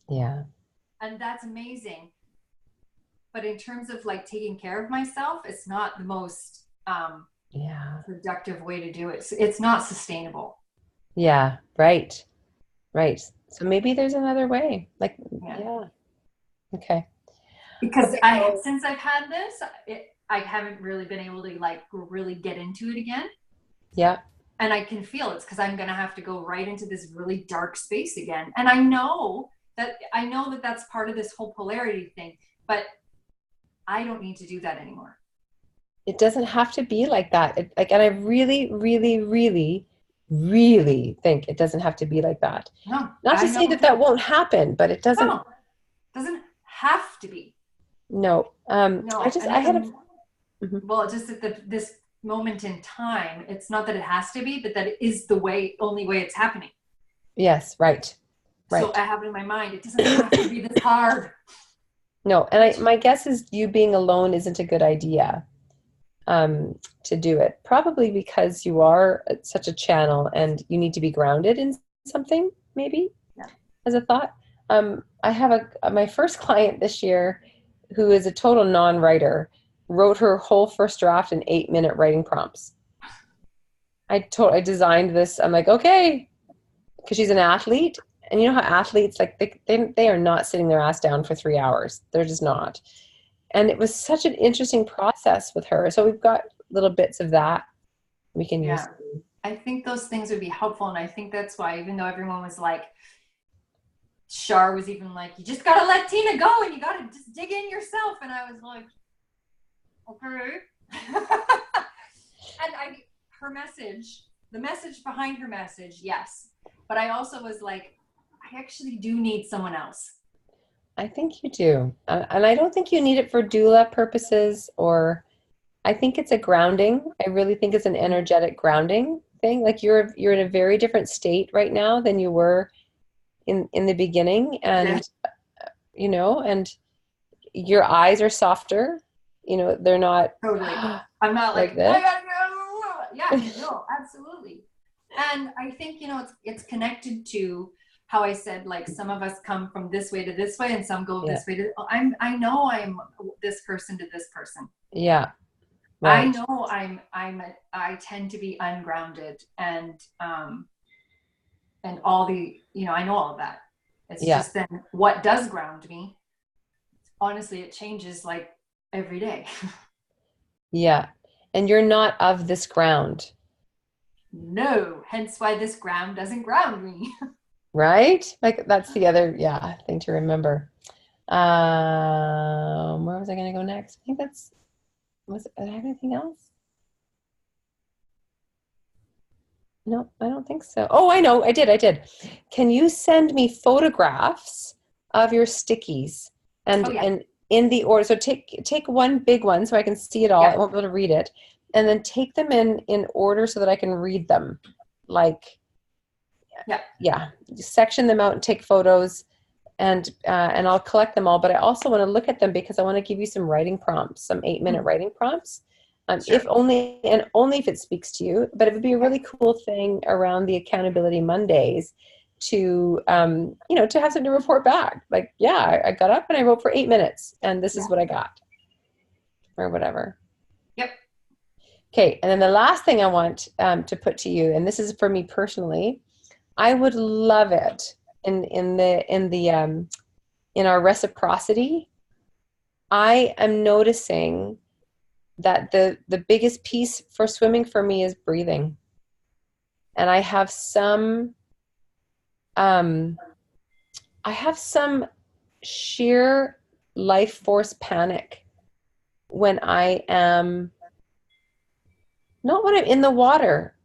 Yeah. And that's amazing. But in terms of like taking care of myself, it's not the most productive way to do it. It's not sustainable. Yeah. Right. Right. So maybe there's another way. Like, Okay. Because since I've had this, I haven't really been able to like really get into it again. Yeah. And I can feel it's because I'm going to have to go right into this really dark space again. And I know that that's part of this whole polarity thing, but I don't need to do that anymore. It doesn't have to be like that. And I really, really, really, really think it doesn't have to be like that. No. Not to say that won't happen, but it doesn't. No, it doesn't have to be. No. No. Just at this moment in time, it's not that it has to be, but that it is the only way it's happening. Yes. Right. Right. So I have it in my mind, it doesn't have to be this hard. No. And my guess is you being alone isn't a good idea to do it. Probably because you are such a channel and you need to be grounded in something, maybe, as a thought. I have my first client this year, who is a total non-writer, wrote her whole first draft in 8-minute writing prompts. I designed this. I'm like, okay, because she's an athlete, and you know how athletes, like they are not sitting their ass down for 3 hours. They're just not. And it was such an interesting process with her. So we've got little bits of that we can use. I think those things would be helpful, and I think that's why, even though everyone was like, Shar was even like, you just gotta let Tina go and you gotta just dig in yourself. And I was like, okay. And her message, the message behind her message, yes. But I also was like, I actually do need someone else. I think you do. And I don't think you need it for doula purposes, or I think it's a grounding. I really think it's an energetic grounding thing. Like you're in a very different state right now than you were in the beginning, and and your eyes are softer, they're not totally. I'm not like this. Yeah, no, absolutely. And I think, it's connected to how I said, like, some of us come from this way to this way and some go Yeah. this way to, I know I'm this person to this person. Yeah. I Right. know I tend to be ungrounded and all the, I know all of that. It's Yeah. just then what does ground me, honestly, it changes like every day. Yeah. And you're not of this ground, No, hence why this ground doesn't ground me. right? Like that's the other, yeah, thing to remember. Where was I going to go next? I think did I have anything else? No, I don't think so. Oh, I know. I did. Can you send me photographs of your stickies Oh yeah, and in the order? So take one big one so I can see it all. yeah, I won't be able to read it. And then take them in order so that I can read them. Like, yeah. yeah, section them out and take photos and I'll collect them all. But I also want to look at them because I want to give you some writing prompts, some 8-minute writing prompts. If Sure. only and only if it speaks to you, but it would be a really cool thing around the accountability Mondays to to have something to report back. Like, yeah, I got up and I wrote for 8 minutes and this Yeah. is what I got or whatever. Yep. Okay, and then the last thing I want to put to you, and this is for me personally, I would love it in our reciprocity. I am noticing that the biggest piece for swimming for me is breathing. And I have some sheer life force panic when I am not when I'm in the water.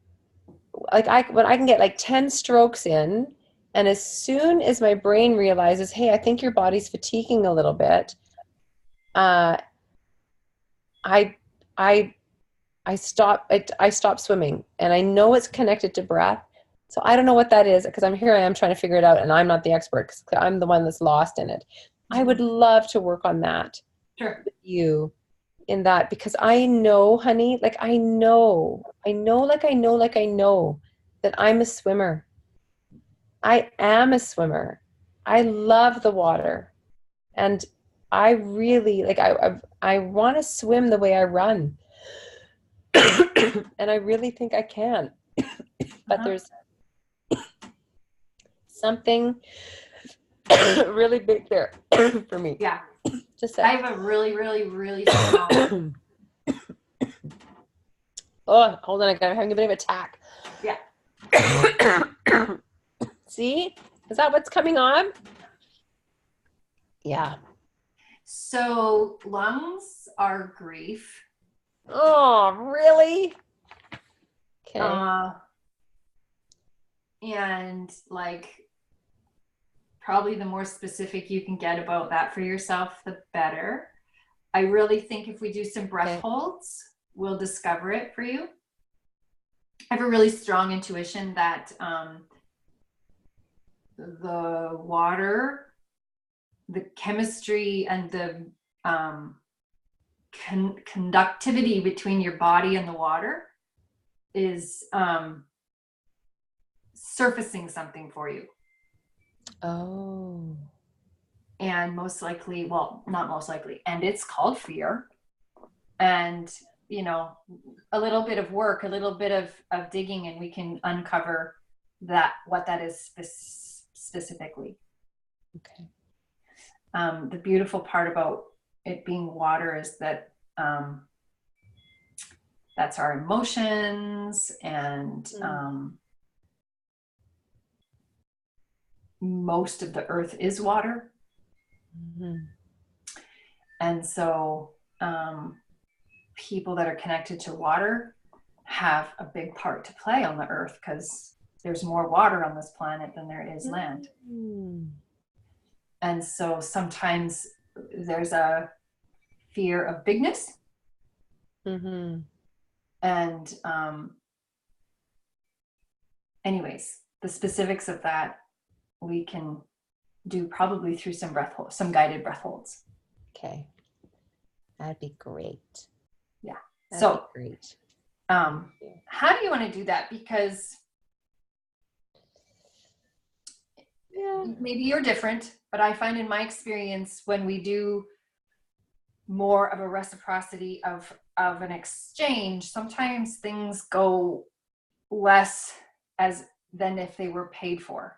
Like when I can get like 10 strokes in, and as soon as my brain realizes, hey, I think your body's fatiguing a little bit, uh, I I I stop swimming, and I know it's connected to breath. So I don't know what that is because I am trying to figure it out, and I'm not the expert because I'm the one that's lost in it. I would love to work on that Sure. with you in that because I know, honey, like I know that I'm a swimmer. I am a swimmer. I love the water, and I really like I want to swim the way I run. And I really think I can. But Uh-huh. there's something really big there for me. Yeah. Just I a have a really, really, really strong. oh, hold on, I'm having a bit of attack. Yeah. See? Is that what's coming on? Yeah. So lungs are grief. Oh, really? Okay. And like probably the more specific you can get about that for yourself, the better. I really think if we do some breath Okay. holds, we'll discover it for you. I have a really strong intuition that the water, the chemistry, and the conductivity between your body and the water is surfacing something for you. Oh. And most likely, well, not most likely, and it's called fear. And a little bit of work, a little bit of digging, and we can uncover what that is specifically. Okay. The beautiful part about it being water is that that's our emotions, and most of the earth is water. Mm-hmm. And so people that are connected to water have a big part to play on the earth because there's more water on this planet than there is land. And so sometimes there's a fear of bigness. Mm-hmm. And anyways, the specifics of that we can do probably through some guided breath holds. Okay. That'd be great. Yeah. That'd So be great. How do you want to do that? Because maybe you're different, but I find in my experience when we do more of a reciprocity of an exchange, sometimes things go less as than if they were paid for.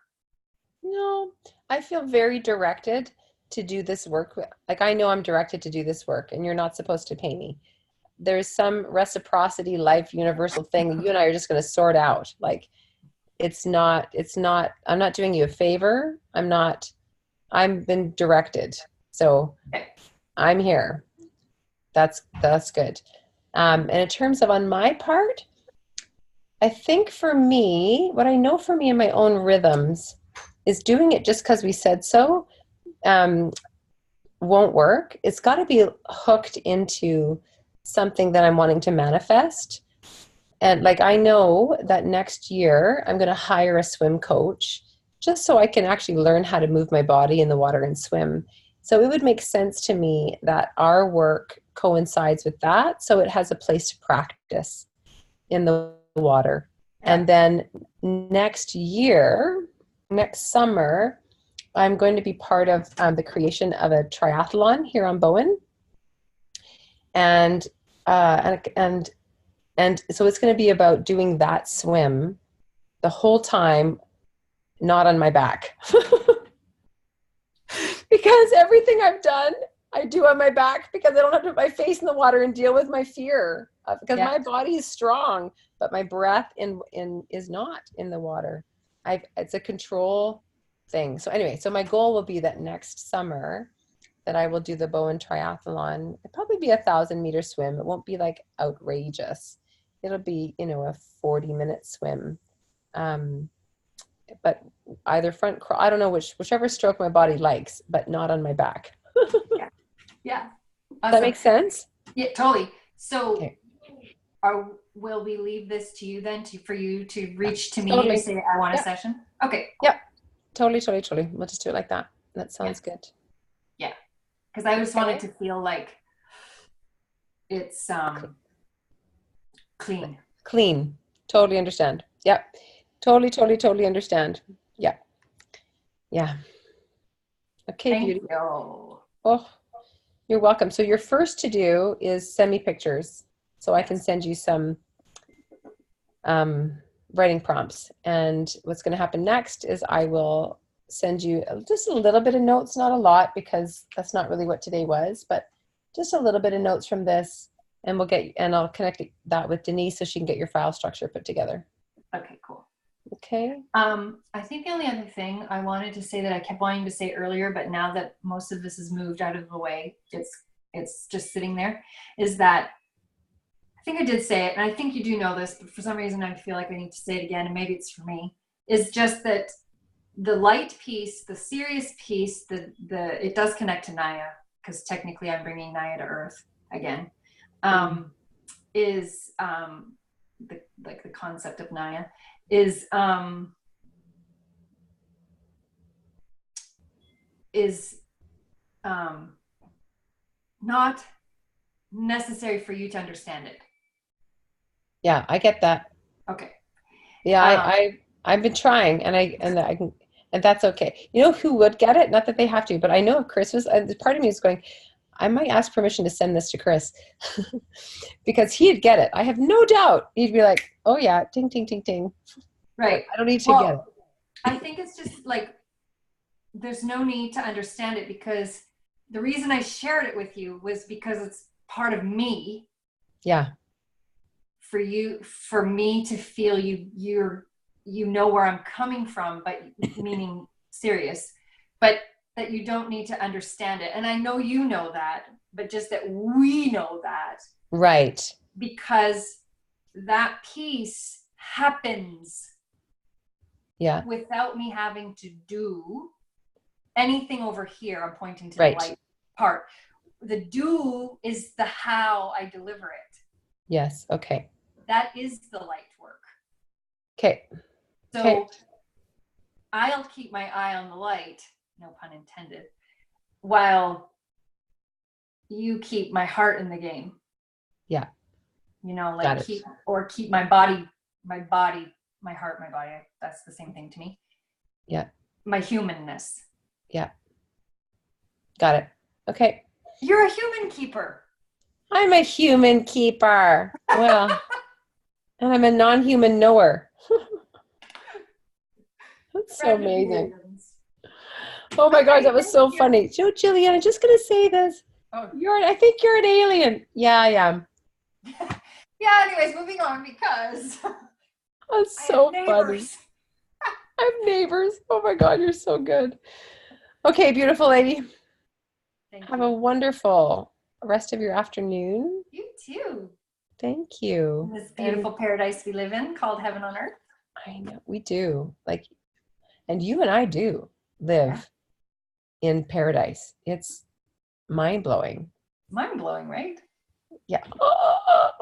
No, I feel very directed to do this work. Like I know I'm directed to do this work and you're not supposed to pay me. There's some reciprocity, life, universal thing that you and I are just going to sort out. Like it's not, I'm not doing you a favor. I've been directed. So I'm here. That's good. And in terms of on my part, I think for me, what I know for me in my own rhythms is doing it just because we said so won't work. It's got to be hooked into something that I'm wanting to manifest. And like, I know that next year I'm going to hire a swim coach just so I can actually learn how to move my body in the water and swim. So it would make sense to me that our work coincides with that. So it has a place to practice in the water. Yeah. And then next summer, I'm going to be part of the creation of a triathlon here on Bowen. And so it's going to be about doing that swim the whole time, not on my back. Because everything I've done, I do on my back because I don't have to put my face in the water and deal with my fear. Because my body is strong, but my breath is not in the water. It's a control thing. So anyway, so my goal will be that next summer that I will do the Bowen Triathlon. It'll probably be 1,000-meter swim. It won't be like outrageous. It'll be, a 40-minute swim. But either front crawl, I don't know whichever stroke my body likes, but not on my back. Yeah. Awesome. Does that make sense? Yeah, totally. So okay. Will we leave this to you then for you to reach to me and say, I want a session? Okay. Cool. Yep. Totally. We'll just do it like that. That sounds good. Yeah. Because I just wanted to feel like it's clean. Clean. Totally understand. Yep. Totally understand. Yeah. Yeah. Okay, Thank beauty. you. Oh, you're welcome. So your first to do is send me pictures so I can send you some writing prompts. And what's going to happen next is I will send you just a little bit of notes, not a lot, because that's not really what today was, but just a little bit of notes from this, and I'll connect that with Denise so she can get your file structure put together. Okay, cool. Okay. I think the only other thing I wanted to say that I kept wanting to say earlier, but now that most of this is moved out of the way, it's just sitting there, is that I think I did say it, and I think you do know this, but for some reason I feel like I need to say it again, and maybe it's for me, is just that the light piece, the serious piece, it does connect to Naya, because technically I'm bringing Naya to Earth again, is the concept of Naya is not necessary for you to understand it. Yeah, I get that. Okay. Yeah, I've been trying, and that's okay. You know who would get it? Not that they have to, but I know if Chris was, part of me is going, I might ask permission to send this to Chris because he'd get it. I have no doubt. He'd be like, oh yeah, ting, ting, ting, ting. Right. I don't need to get it. I think it's just like, there's no need to understand it, because the reason I shared it with you was because it's part of me. Yeah. For me to feel you know where I'm coming from, but meaning serious, but that you don't need to understand it. And I know you know that, but just that we know that. Right. Because that piece happens. Yeah. Without me having to do anything over here. I'm pointing to the light part. The do is the how I deliver it. Yes. Okay. That is the light work. Okay. So I'll keep my eye on the light, no pun intended, while you keep my heart in the game. Yeah. you know, Got like it. keep my body, my heart, my body. That's the same thing to me. Yeah. My humanness. Yeah. Got it. Okay. You're a human keeper. I'm a human keeper. Well, and I'm a non-human knower. That's so Friend of the amazing. aliens. Oh my gosh, Okay, that was thank so you. funny. Joe, Jillian, I'm just gonna say this. Oh. I think you're an alien. Yeah, I am. Yeah, anyways, moving on because That's I so have funny. neighbors. I have neighbors. Oh my God, you're so good. Okay, beautiful lady. Thank Have you. a wonderful rest of your afternoon. You too. Thank you. In this beautiful paradise we live in called heaven on earth. I know we do. Like, and you and I do live in paradise. It's mind blowing. Mind blowing, right? Yeah.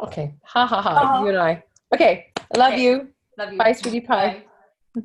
Okay. Ha ha ha. You Oh, and I. Okay. I love okay. you. Love you. Bye, sweetie pie. Bye.